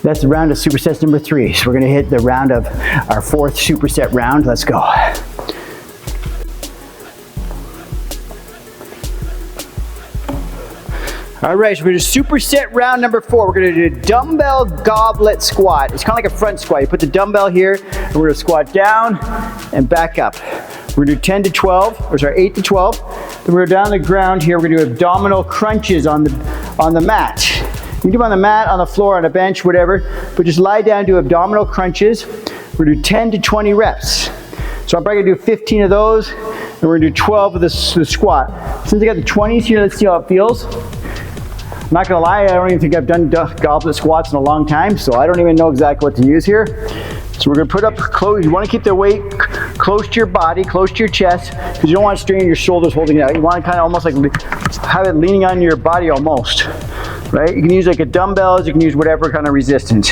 That's the round of supersets number 3. So we're going to hit the round of our 4th superset round. Let's go. All right, so we're going to do superset round number 4. We're going to do dumbbell goblet squat. It's kind of like a front squat. You put the dumbbell here, and we're going to squat down and back up. We're going to do 10 to 12, or sorry, 8 to 12. Then we're down the ground here. We're going to do abdominal crunches on the mat. You can do them on the mat, on the floor, on a bench, whatever, but just lie down and do abdominal crunches. We're going to do 10 to 20 reps. So I'm probably going to do 15 of those, and we're going to do 12 of the squat. Since I got the 20s here, let's see how it feels. I'm not going to lie, I don't even think I've done goblet squats in a long time, so I don't even know exactly what to use here. So we're going to put up close. You want to keep the weight close to your body, close to your chest, because you don't want to strain your shoulders holding it out. You want to kind of almost like have it leaning on your body almost. Right? You can use like a dumbbells, you can use whatever kind of resistance.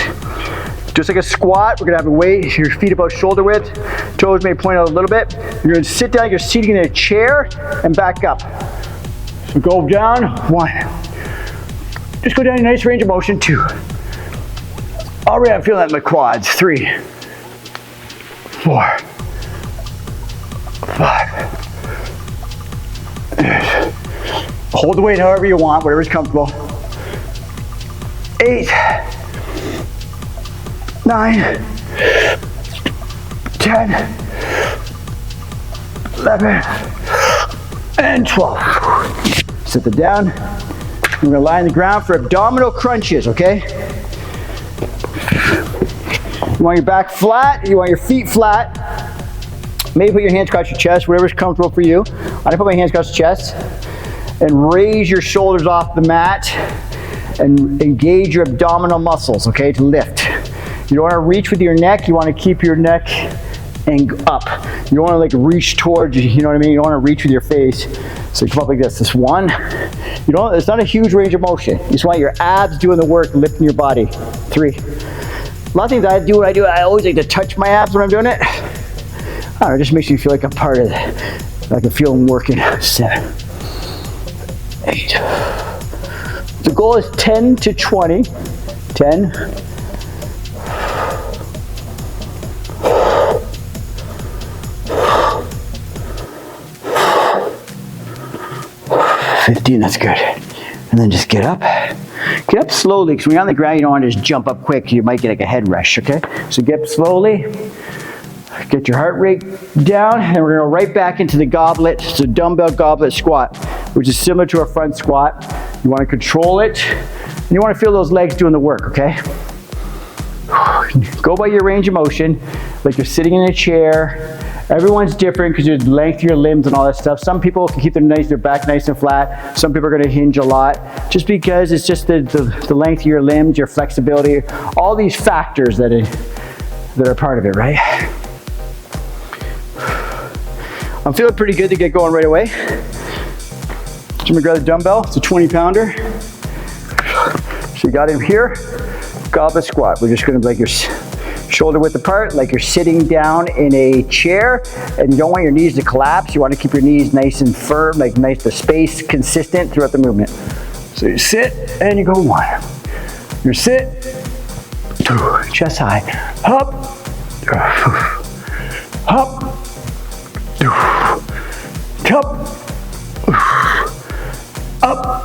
Just like a squat, we're gonna have a weight, your feet about shoulder width, toes may point out a little bit. You're gonna sit down, you're seating in a chair and back up. So go down, 1. Just go down in a nice range of motion, 2. Already I'm feeling that in my quads, 3, 4, 5. Hold the weight however you want, whatever's comfortable. 8, 9, 10, 11, and 12. Sit them down. We're going to lie on the ground for abdominal crunches, okay? You want your back flat, you want your feet flat. Maybe put your hands across your chest, whatever's comfortable for you. I'm going to put my hands across the chest and raise your shoulders off the mat and engage your abdominal muscles, okay, to lift. You don't want to reach with your neck, you want to keep your neck and up. You don't want to like reach towards, you know what I mean? You don't want to reach with your face. So you come up like this. This one. You don't, it's not a huge range of motion. You just want your abs doing the work, lifting your body. 3. A lot of things I do, I always like to touch my abs when I'm doing it. I don't know, it just makes me feel like I'm part of it. Like I feel I'm working. 7, 8. The goal is 10 to 20. 10. 15, that's good. And then just get up. Get up slowly, because when you're on the ground, you don't want to just jump up quick. You might get like a head rush, okay? So get up slowly. Get your heart rate down, and we're gonna go right back into the goblet. So dumbbell goblet squat, which is similar to our front squat. You wanna control it, and you wanna feel those legs doing the work, okay? Go by your range of motion, like you're sitting in a chair. Everyone's different because there's length of your limbs and all that stuff. Some people can keep their back nice and flat. Some people are gonna hinge a lot, just because it's just the length of your limbs, your flexibility, all these factors that are part of it, right? I'm feeling pretty good to get going right away. So I'm gonna grab the dumbbell, it's a 20-pounder. So you got him here, goblet squat. We're just gonna like your shoulder width apart, like you're sitting down in a chair, and you don't want your knees to collapse. You want to keep your knees nice and firm, like nice, the space consistent throughout the movement. So you sit and you go 1. You sit, 2, chest high, up, up, up, up, up, up.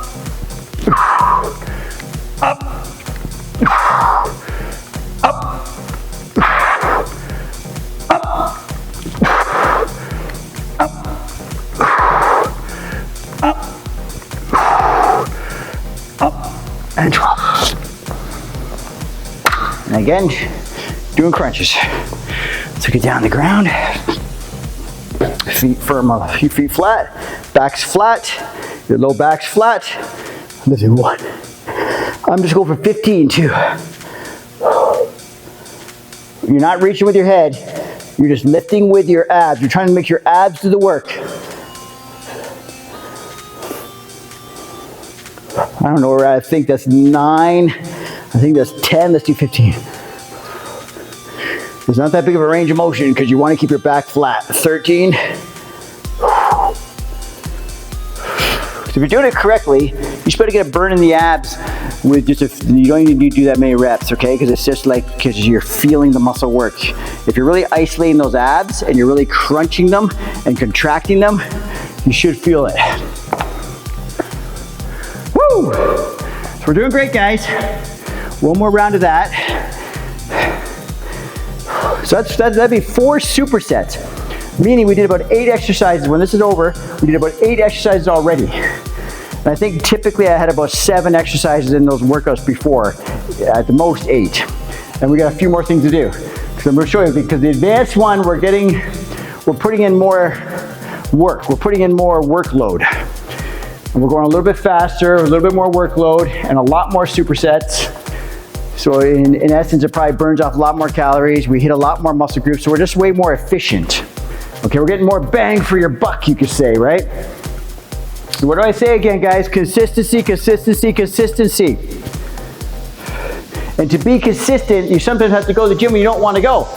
And 12. And again, doing crunches. So get down on the ground. Feet firm, feet flat. Back's flat. Your low back's flat. Lifting 1. I'm just going for 15, 2. You're not reaching with your head. You're just lifting with your abs. You're trying to make your abs do the work. I don't know where I think that's 9. I think that's 10. Let's do 15. It's not that big of a range of motion because you want to keep your back flat. 13. So if you're doing it correctly, you should better get a burn in the abs with just you don't even need to do that many reps, okay? Because it's just like, because you're feeling the muscle work. If you're really isolating those abs and you're really crunching them and contracting them, you should feel it. Woo! So we're doing great, guys. One more round of that. So that'd be 4 supersets, meaning we did about 8 exercises. When this is over, we did about 8 exercises already. And I think typically I had about 7 exercises in those workouts before, at the most 8. And we got a few more things to do. So I'm gonna show you, because the advanced one, we're putting in more work. We're putting in more workload. And we're going a little bit faster, a little bit more workload, and a lot more supersets. So in essence, it probably burns off a lot more calories. We hit a lot more muscle groups, so we're just way more efficient. Okay, we're getting more bang for your buck, you could say, right? So what do I say again, guys? Consistency, consistency, consistency. And to be consistent, you sometimes have to go to the gym when you don't want to go.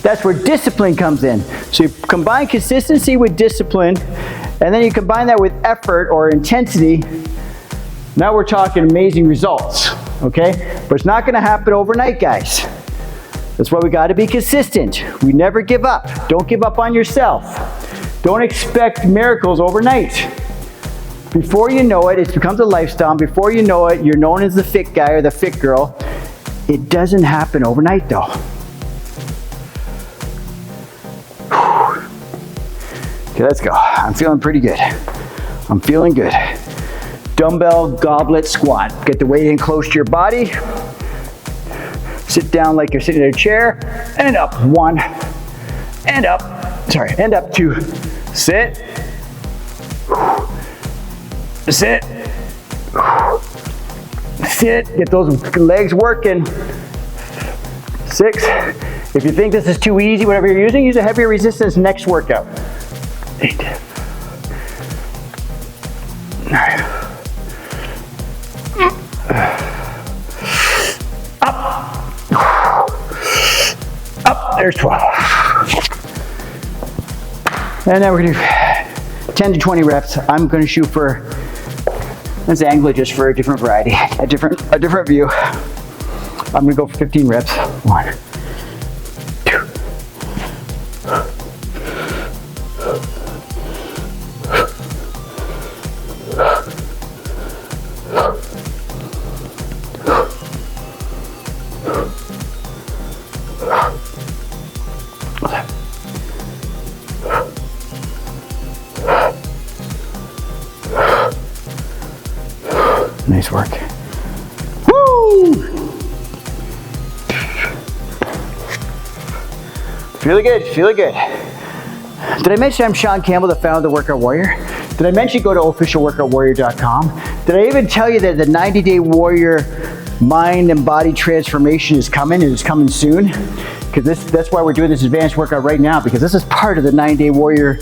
That's where discipline comes in. So you combine consistency with discipline, and then you combine that with effort or intensity. Now we're talking amazing results, okay? But it's not gonna happen overnight, guys. That's why we gotta be consistent. We never give up. Don't give up on yourself. Don't expect miracles overnight. Before you know it, it becomes a lifestyle. Before you know it, you're known as the fit guy or the fit girl. It doesn't happen overnight though. Okay, let's go. I'm feeling pretty good. I'm feeling good. Dumbbell goblet squat. Get the weight in close to your body. Sit down like you're sitting in a chair, and up. 1, and up. Sorry, and up. 2. Sit. Sit. Sit. Get those legs working. 6. If you think this is too easy, whatever you're using, use a heavier resistance next workout. 8. All right. Up, there's 12. And now we're gonna do 10 to 20 reps. I'm gonna shoot for, let's angle it just for a different variety, a different view. I'm gonna go for 15 reps. 1, 2. Nice work. Woo! Feeling good, feeling good. Did I mention I'm Shaun Campbell, the founder of the Workout Warrior? Did I mention go to officialworkoutwarrior.com? Did I even tell you that the 90-day warrior mind and body transformation is coming, and it's coming soon? Because that's why we're doing this advanced workout right now, because this is part of the 90-day warrior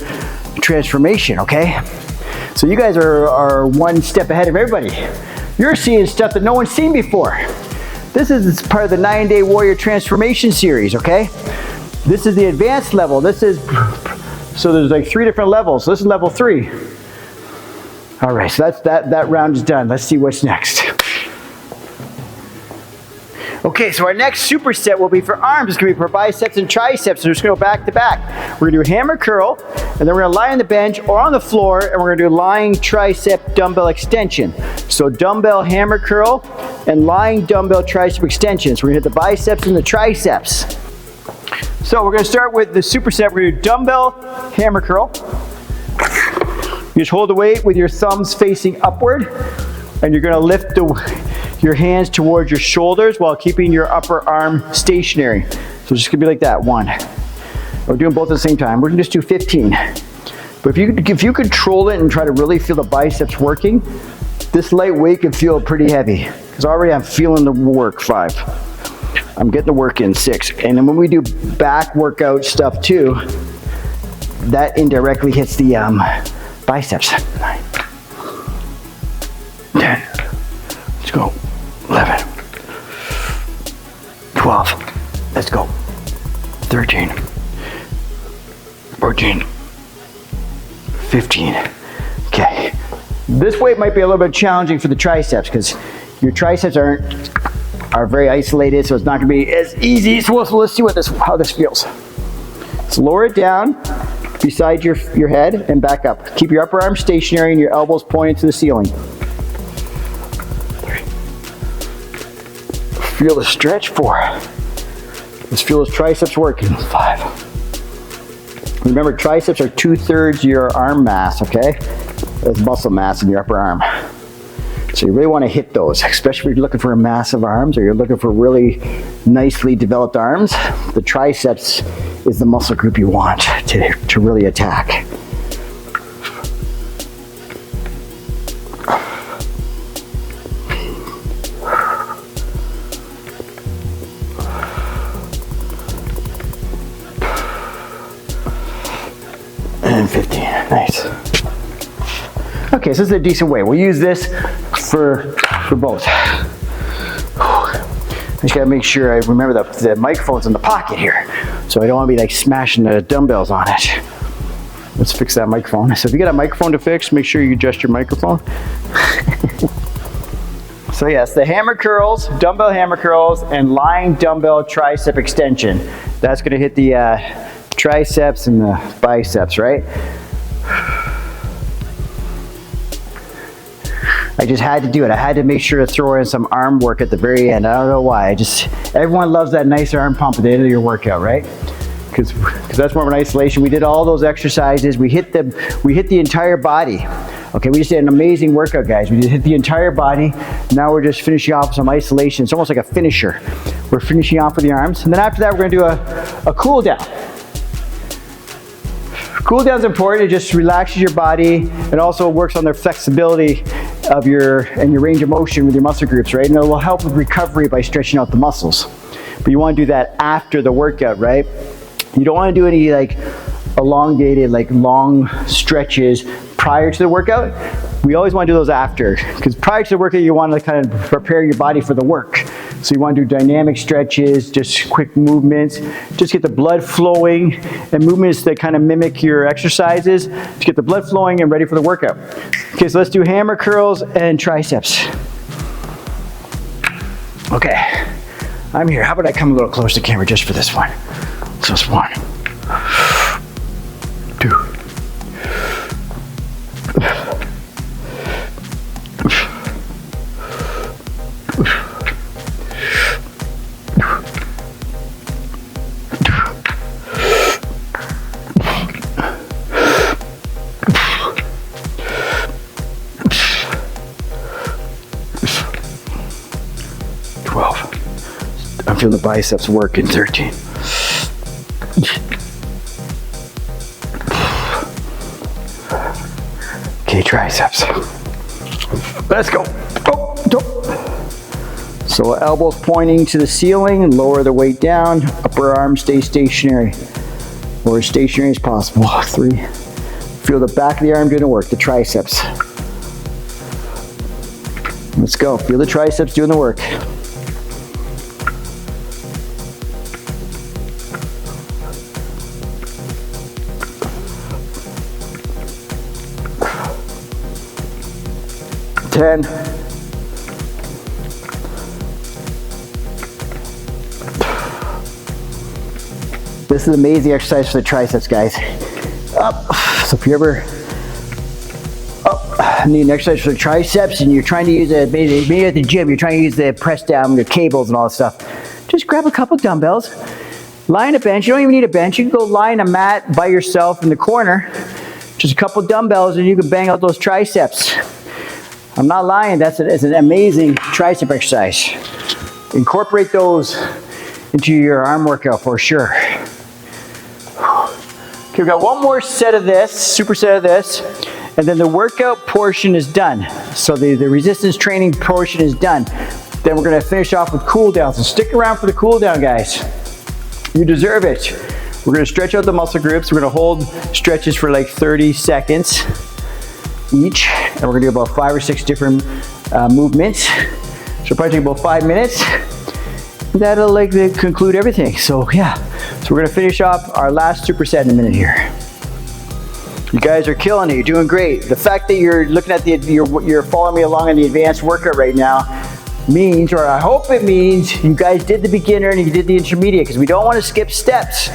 transformation, okay? So you guys are one step ahead of everybody. You're seeing stuff that no one's seen before. This is part of the 9-day warrior transformation series, okay? This is the advanced level. So there's like 3 different levels. This is level 3. All right, so that round is done. Let's see what's next. Okay, so our next superset will be for arms. It's gonna be for biceps and triceps, so we're just gonna go back to back. We're gonna do a hammer curl, and then we're gonna lie on the bench or on the floor, and we're gonna do lying tricep dumbbell extension. So dumbbell hammer curl and lying dumbbell tricep extension. So we're gonna hit the biceps and the triceps. So we're gonna start with the superset. We're gonna do dumbbell hammer curl. You just hold the weight with your thumbs facing upward, and you're gonna lift your hands towards your shoulders while keeping your upper arm stationary. So it's just gonna be like that. 1. We're doing both at the same time. We're gonna just do 15. But if you control it and try to really feel the biceps working, this light weight can feel pretty heavy. Because already I'm feeling the work. 5. I'm getting the work in. 6. And then when we do back workout stuff too, that indirectly hits the biceps. 9. 10. Let's go. 11. 12. Let's go. 13. 14. 15. Okay. This weight might be a little bit challenging for the triceps because your triceps are very isolated, so it's not going to be as easy. So let's see how this feels. So lower it down beside your head and back up. Keep your upper arm stationary and your elbows pointed to the ceiling. 3. Feel the stretch. 4. Let's feel those triceps working. 5. Remember, triceps are 2/3 your arm mass, okay? That's muscle mass in your upper arm. So you really want to hit those, especially if you're looking for massive arms or you're looking for really nicely developed arms. The triceps is the muscle group you want to really attack. And 15, nice. Okay, so this is a decent weight. We'll use this for both. I just gotta make sure I remember the microphone's in the pocket here. So I don't wanna be like smashing the dumbbells on it. Let's fix that microphone. So if you got a microphone to fix, make sure you adjust your microphone. So yes, the hammer curls, dumbbell hammer curls, and lying dumbbell tricep extension. That's gonna hit the triceps and the biceps, right? I just had to do it. I had to make sure to throw in some arm work at the very end. I don't know why. Everyone loves that nice arm pump at the end of your workout, right? Because that's more of an isolation. We did all those exercises. We hit the entire body. Okay, we just did an amazing workout, guys. We hit the entire body. Now we're just finishing off with some isolation. It's almost like a finisher. We're finishing off with the arms. And then after that, we're gonna do a cool down. Cool down is important. It just relaxes your body. It also works on the flexibility of your range of motion with your muscle groups, right? And it will help with recovery by stretching out the muscles. but you want to do that after the workout, right? You don't want to do any like elongated, like long stretches prior to the workout. We always want to do those after, because prior to the workout, you want to kind of prepare your body for the work. So you want to do dynamic stretches, just quick movements, just get the blood flowing, and movements that kind of mimic your exercises to get the blood flowing and ready for the workout. Okay, so let's do hammer curls and triceps. Okay, I'm here. How about I come a little closer to camera just for this one? So it's 1, 2. 12. I'm feeling the biceps working. 13. Okay, triceps. Let's go. So elbows pointing to the ceiling, lower the weight down, upper arm stay stationary, or as stationary as possible. 3. Feel the back of the arm doing the work, the triceps. Let's go, feel the triceps doing the work. Ten. This is an amazing exercise for the triceps, guys. Up. So if you ever need an exercise for the triceps and you're trying to use it, maybe at the gym, you're trying to use the press down, the cables and all that stuff, just grab a couple dumbbells, lie on a bench. You don't even need a bench. You can go lie on a mat by yourself in the corner, just a couple dumbbells, and you can bang out those triceps. I'm not lying, it's an amazing tricep exercise. Incorporate those into your arm workout for sure. Okay, we've got one more set of this, superset of this, and then the workout portion is done. So the resistance training portion is done. Then we're gonna finish off with cool down. So stick around for the cool down, guys. You deserve it. We're gonna stretch out the muscle groups. We're gonna hold stretches for like 30 seconds each, and we're gonna do about 5 or 6 different movements. So probably take about 5 minutes. That'll like conclude everything. So yeah, so we're gonna finish off our last superset in a minute here. You guys are killing it. You're doing great. The fact that you're looking at you're following me along in the advanced workout right now means, or I hope it means, you guys did the beginner and you did the intermediate, because we don't want to skip steps.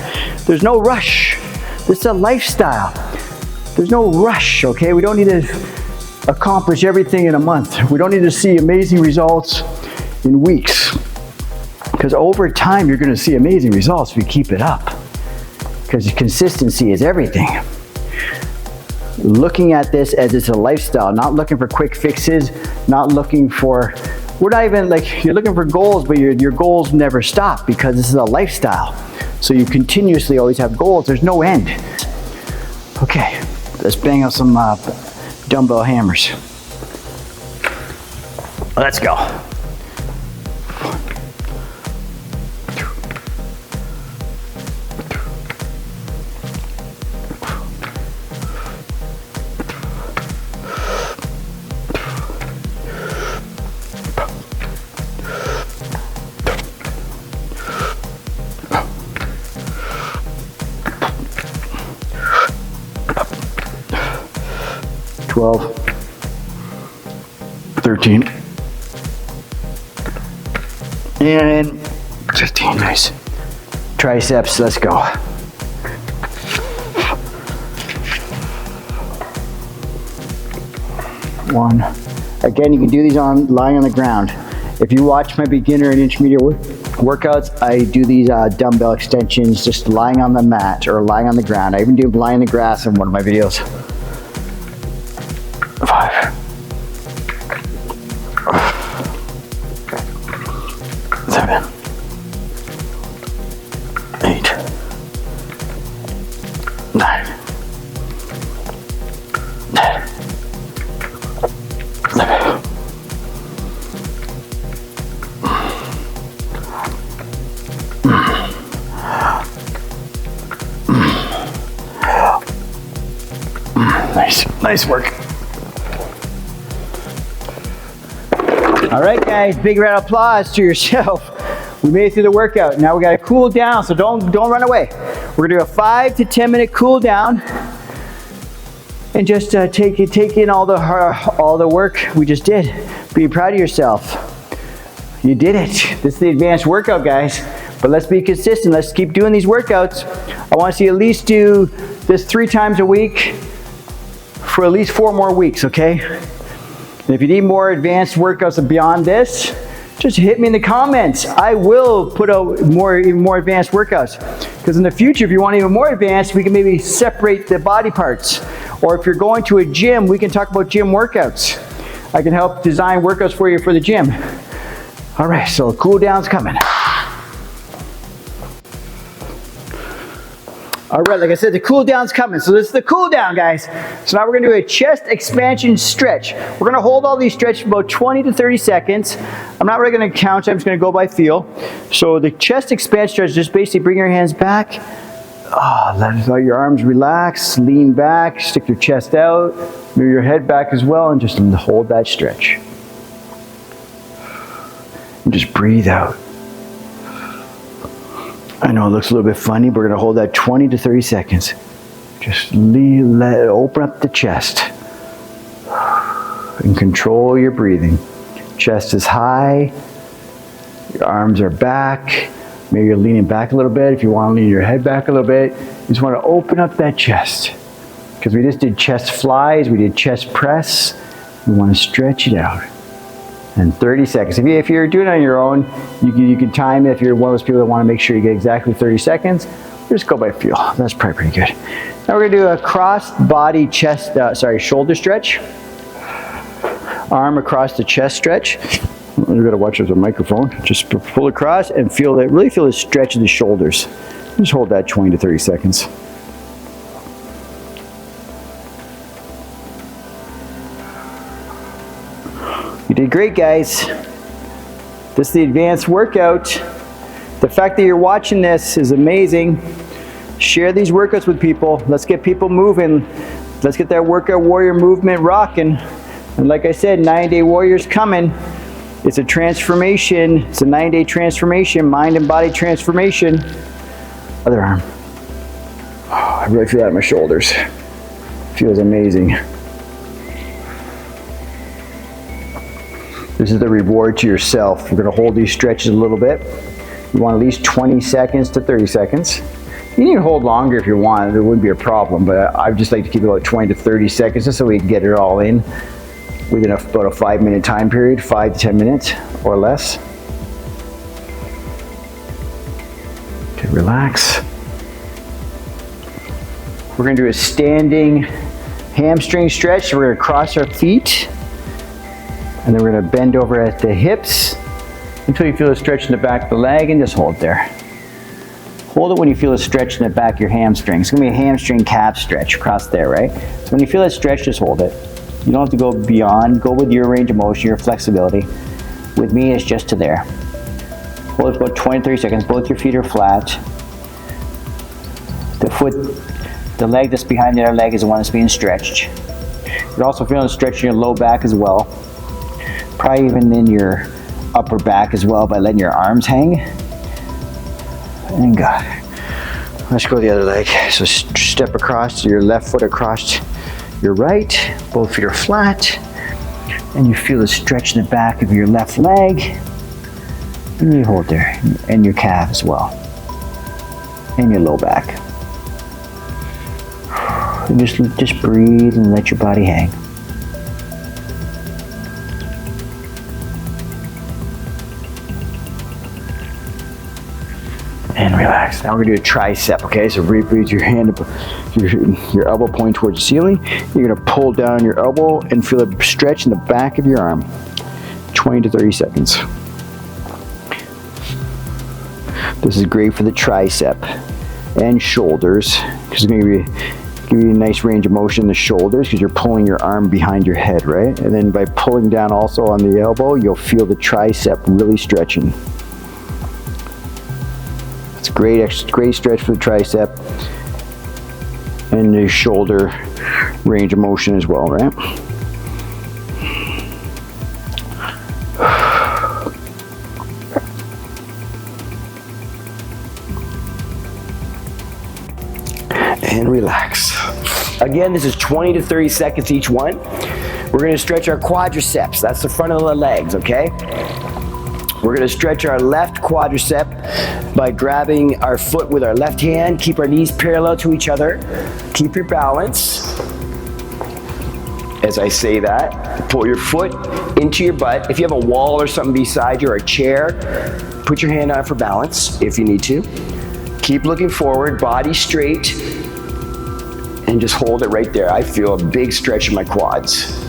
There's no rush. This is a lifestyle. There's no rush, okay? We don't need to accomplish everything in a month. We don't need to see amazing results in weeks, because over time you're going to see amazing results if you keep it up, because consistency is everything. Looking at this as it's a lifestyle, not looking for quick fixes, not looking for, we're not even like, you're looking for goals, but your goals never stop, because this is a lifestyle. So you continuously always have goals. There's no end. Okay, let's bang out some dumbbell hammers. Let's go. 12, 13, and 15, nice. Triceps, let's go. 1. Again, you can do these lying on the ground. If you watch my beginner and intermediate workouts, I do these dumbbell extensions just lying on the mat or lying on the ground. I even do lying in the grass in one of my videos. 5. 7. 8. 9. 10. 11. 12. Nice work. All right, guys, big round of applause to yourself. We made it through the workout. Now we gotta cool down, so don't run away. We're gonna do a 5 to 10 minute cool down, and just take in all the work we just did. Be proud of yourself. You did it. This is the advanced workout, guys. But let's be consistent. Let's keep doing these workouts. I want to see at least do this 3 times a week for at least 4 more weeks, okay? And if you need more advanced workouts beyond this, just hit me in the comments. I will put out even more advanced workouts. Because in the future, if you want even more advanced, we can maybe separate the body parts. Or if you're going to a gym, we can talk about gym workouts. I can help design workouts for you for the gym. All right, so cool down's coming. All right, like I said, the cool down's coming. So this is the cool down, guys. So now we're gonna do a chest expansion stretch. We're gonna hold all these stretches for about 20 to 30 seconds. I'm not really gonna count, I'm just gonna go by feel. So the chest expansion stretch, just basically bring your hands back. Let your arms relax, lean back, stick your chest out, move your head back as well, and just hold that stretch. And just breathe out. I know it looks a little bit funny, but we're gonna hold that 20 to 30 seconds. Just let it open up the chest and control your breathing. Chest is high, your arms are back. Maybe you're leaning back a little bit. If you want to lean your head back a little bit, you just want to open up that chest. Because we just did chest flies, we did chest press. We want to stretch it out. And 30 seconds. If you're doing it on your own, you can time it. If you're one of those people that want to make sure you get exactly 30 seconds, just go by feel. That's probably pretty good. Now we're going to do a cross body shoulder stretch. Arm across the chest stretch. You're gonna watch with a microphone. Just pull across and really feel the stretch of the shoulders. Just hold that 20 to 30 seconds. You did great, guys. This is the advanced workout. The fact that you're watching this is amazing. Share these workouts with people. Let's get people moving. Let's get that workout warrior movement rocking. And like I said, 9-day warrior's coming. It's a transformation. It's a 9-day transformation, mind and body transformation. Other arm. I really feel that in my shoulders. Feels amazing. This is the reward to yourself. We're going to hold these stretches a little bit. You want at least 20 seconds to 30 seconds. You can hold longer if you want. There wouldn't be a problem, but I just like to keep it about 20 to 30 seconds just so we can get it all in within about a 5-minute time period, 5 to 10 minutes or less. Okay, relax. We're going to do a standing hamstring stretch. So we're going to cross our feet, and then we're going to bend over at the hips until you feel a stretch in the back of the leg, and just hold there. Hold it when you feel a stretch in the back of your hamstring. It's going to be a hamstring calf stretch across there, right? So when you feel that stretch, just hold it. You don't have to go beyond. Go with your range of motion, your flexibility. With me, it's just to there. Hold it for about 20, 30 seconds. Both your feet are flat. The leg that's behind the other leg is the one that's being stretched. You're also feeling a stretch in your low back as well. Probably even in your upper back as well by letting your arms hang. And go. Let's go the other leg. So step across your left foot across your right, both feet are flat, and you feel the stretch in the back of your left leg, and you hold there, and your calf as well, and your low back. And just breathe and let your body hang. And relax. Now we're gonna do a tricep, okay? So breathe your hand, your elbow pointing towards the ceiling. You're gonna pull down your elbow and feel a stretch in the back of your arm. 20 to 30 seconds. This is great for the tricep and shoulders, because it's gonna give you a nice range of motion in the shoulders because you're pulling your arm behind your head, right? And then by pulling down also on the elbow, you'll feel the tricep really stretching. It's great stretch for the tricep and the shoulder range of motion as well, right? And relax. Again, this is 20 to 30 seconds each one. We're gonna stretch our quadriceps. That's the front of the legs, okay? We're gonna stretch our left quadricep by grabbing our foot with our left hand. Keep our knees parallel to each other. Keep your balance. As I say that, pull your foot into your butt. If you have a wall or something beside you or a chair, put your hand on it for balance if you need to. Keep looking forward, body straight, and just hold it right there. I feel a big stretch in my quads.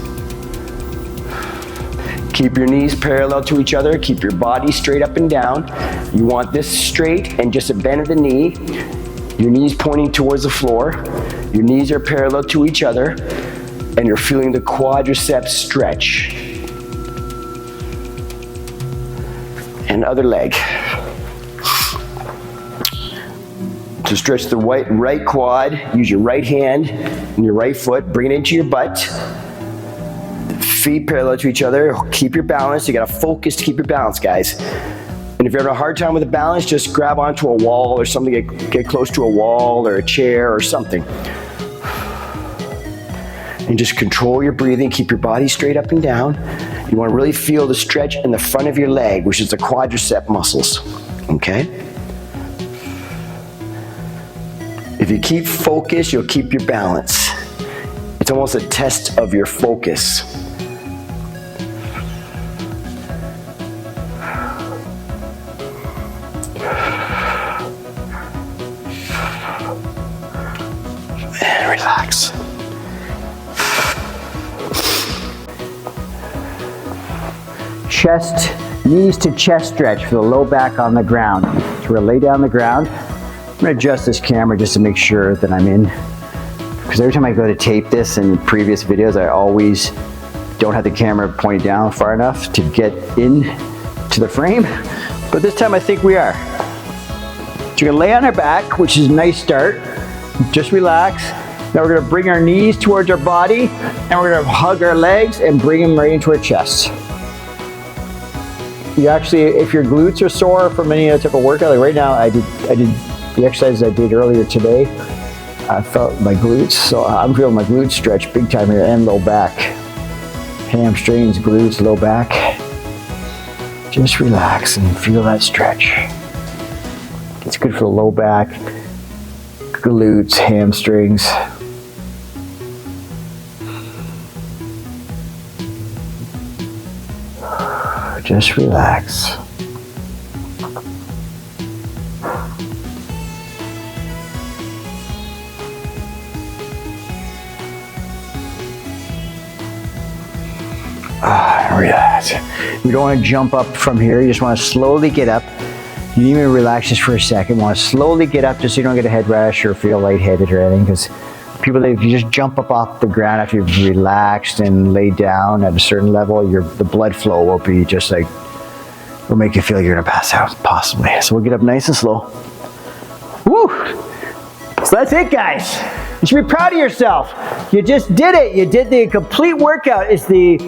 Keep your knees parallel to each other. Keep your body straight up and down. You want this straight and just a bend of the knee. Your knees pointing towards the floor. Your knees are parallel to each other, and you're feeling the quadriceps stretch. And other leg. To stretch the right quad, use your right hand and your right foot, bring it into your butt. Feet parallel to each other, keep your balance. You gotta focus to keep your balance, guys. And if you're having a hard time with the balance, just grab onto a wall or something, get close to a wall or a chair or something. And just control your breathing, keep your body straight up and down. You wanna really feel the stretch in the front of your leg, which is the quadricep muscles, okay? If you keep focus, you'll keep your balance. It's almost a test of your focus. And relax. Chest, knees to chest stretch for the low back on the ground. So we're gonna lay down on the ground. I'm gonna adjust this camera just to make sure that I'm in, because every time I go to tape this in previous videos, I always don't have the camera pointed down far enough to get in to the frame, but this time I think we are. So we're gonna lay on our back, which is a nice start. Just relax. Now we're gonna bring our knees towards our body, and we're gonna hug our legs and bring them right into our chest. You actually, if your glutes are sore from any other type of workout, like right now, I did the exercises I did earlier today, I felt my glutes, so I'm feeling my glutes stretch big time here, and low back. Hamstrings, glutes, low back. Just relax and feel that stretch. It's good for the low back, glutes, hamstrings. Just relax. Relax. We don't want to jump up from here. You just want to slowly get up. You need to relax just for a second. Want to slowly get up just so you don't get a head rash or feel lightheaded or anything, because people, if you just jump up off the ground after you've relaxed and laid down at a certain level, the blood flow will be just like, will make you feel you're gonna pass out, possibly. So we'll get up nice and slow. Woo! So that's it, guys. You should be proud of yourself. You just did it. You did the complete workout. It's the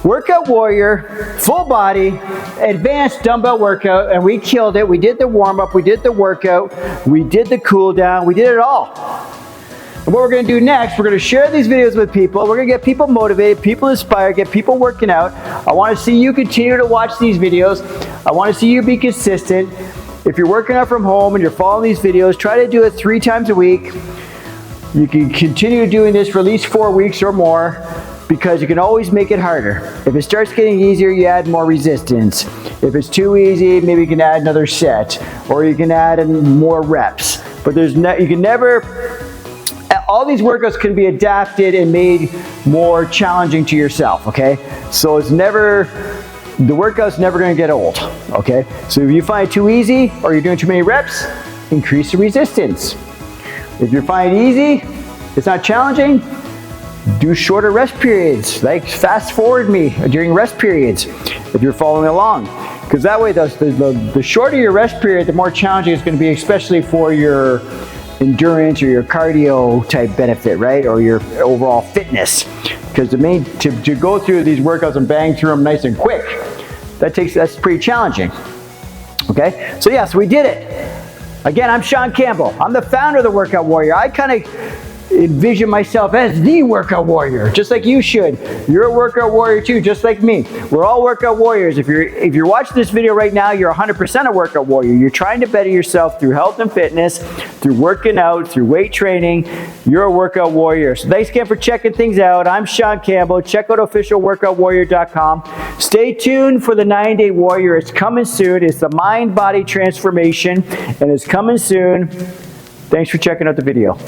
Workout Warrior full body advanced dumbbell workout, and we killed it. We did the warm up, we did the workout, we did the cool down, we did it all. And what we're gonna do next, we're gonna share these videos with people. We're gonna get people motivated, people inspired, get people working out. I wanna see you continue to watch these videos. I wanna see you be consistent. If you're working out from home and you're following these videos, try to do it 3 times a week. You can continue doing this for at least 4 weeks or more, because you can always make it harder. If it starts getting easier, you add more resistance. If it's too easy, maybe you can add another set, or you can add in more reps. But you can never, all these workouts can be adapted and made more challenging to yourself, okay? So it's never, the workout's never gonna get old, okay? So if you find it too easy, or you're doing too many reps, increase the resistance. If you find it easy, it's not challenging, do shorter rest periods, like fast forward me during rest periods if you're following along. Because that way, the shorter your rest period, the more challenging it's going to be, especially for your endurance or your cardio type benefit, right? Or your overall fitness. Because to go through these workouts and bang through them nice and quick, that's pretty challenging. Okay, so we did it. Again, I'm Shaun Campbell. I'm the founder of the Workout Warrior. I kind of envision myself as the workout warrior, just like you should. You're a workout warrior too, just like me. We're all workout warriors. If you're watching this video right now, you're 100% a workout warrior. You're trying to better yourself through health and fitness, through working out, through weight training. You're a workout warrior. So thanks again for checking things out. I'm Shaun Campbell. Check out officialworkoutwarrior.com. Stay tuned for the 9-Day Warrior. It's coming soon. It's the mind-body transformation, and it's coming soon. Thanks for checking out the video.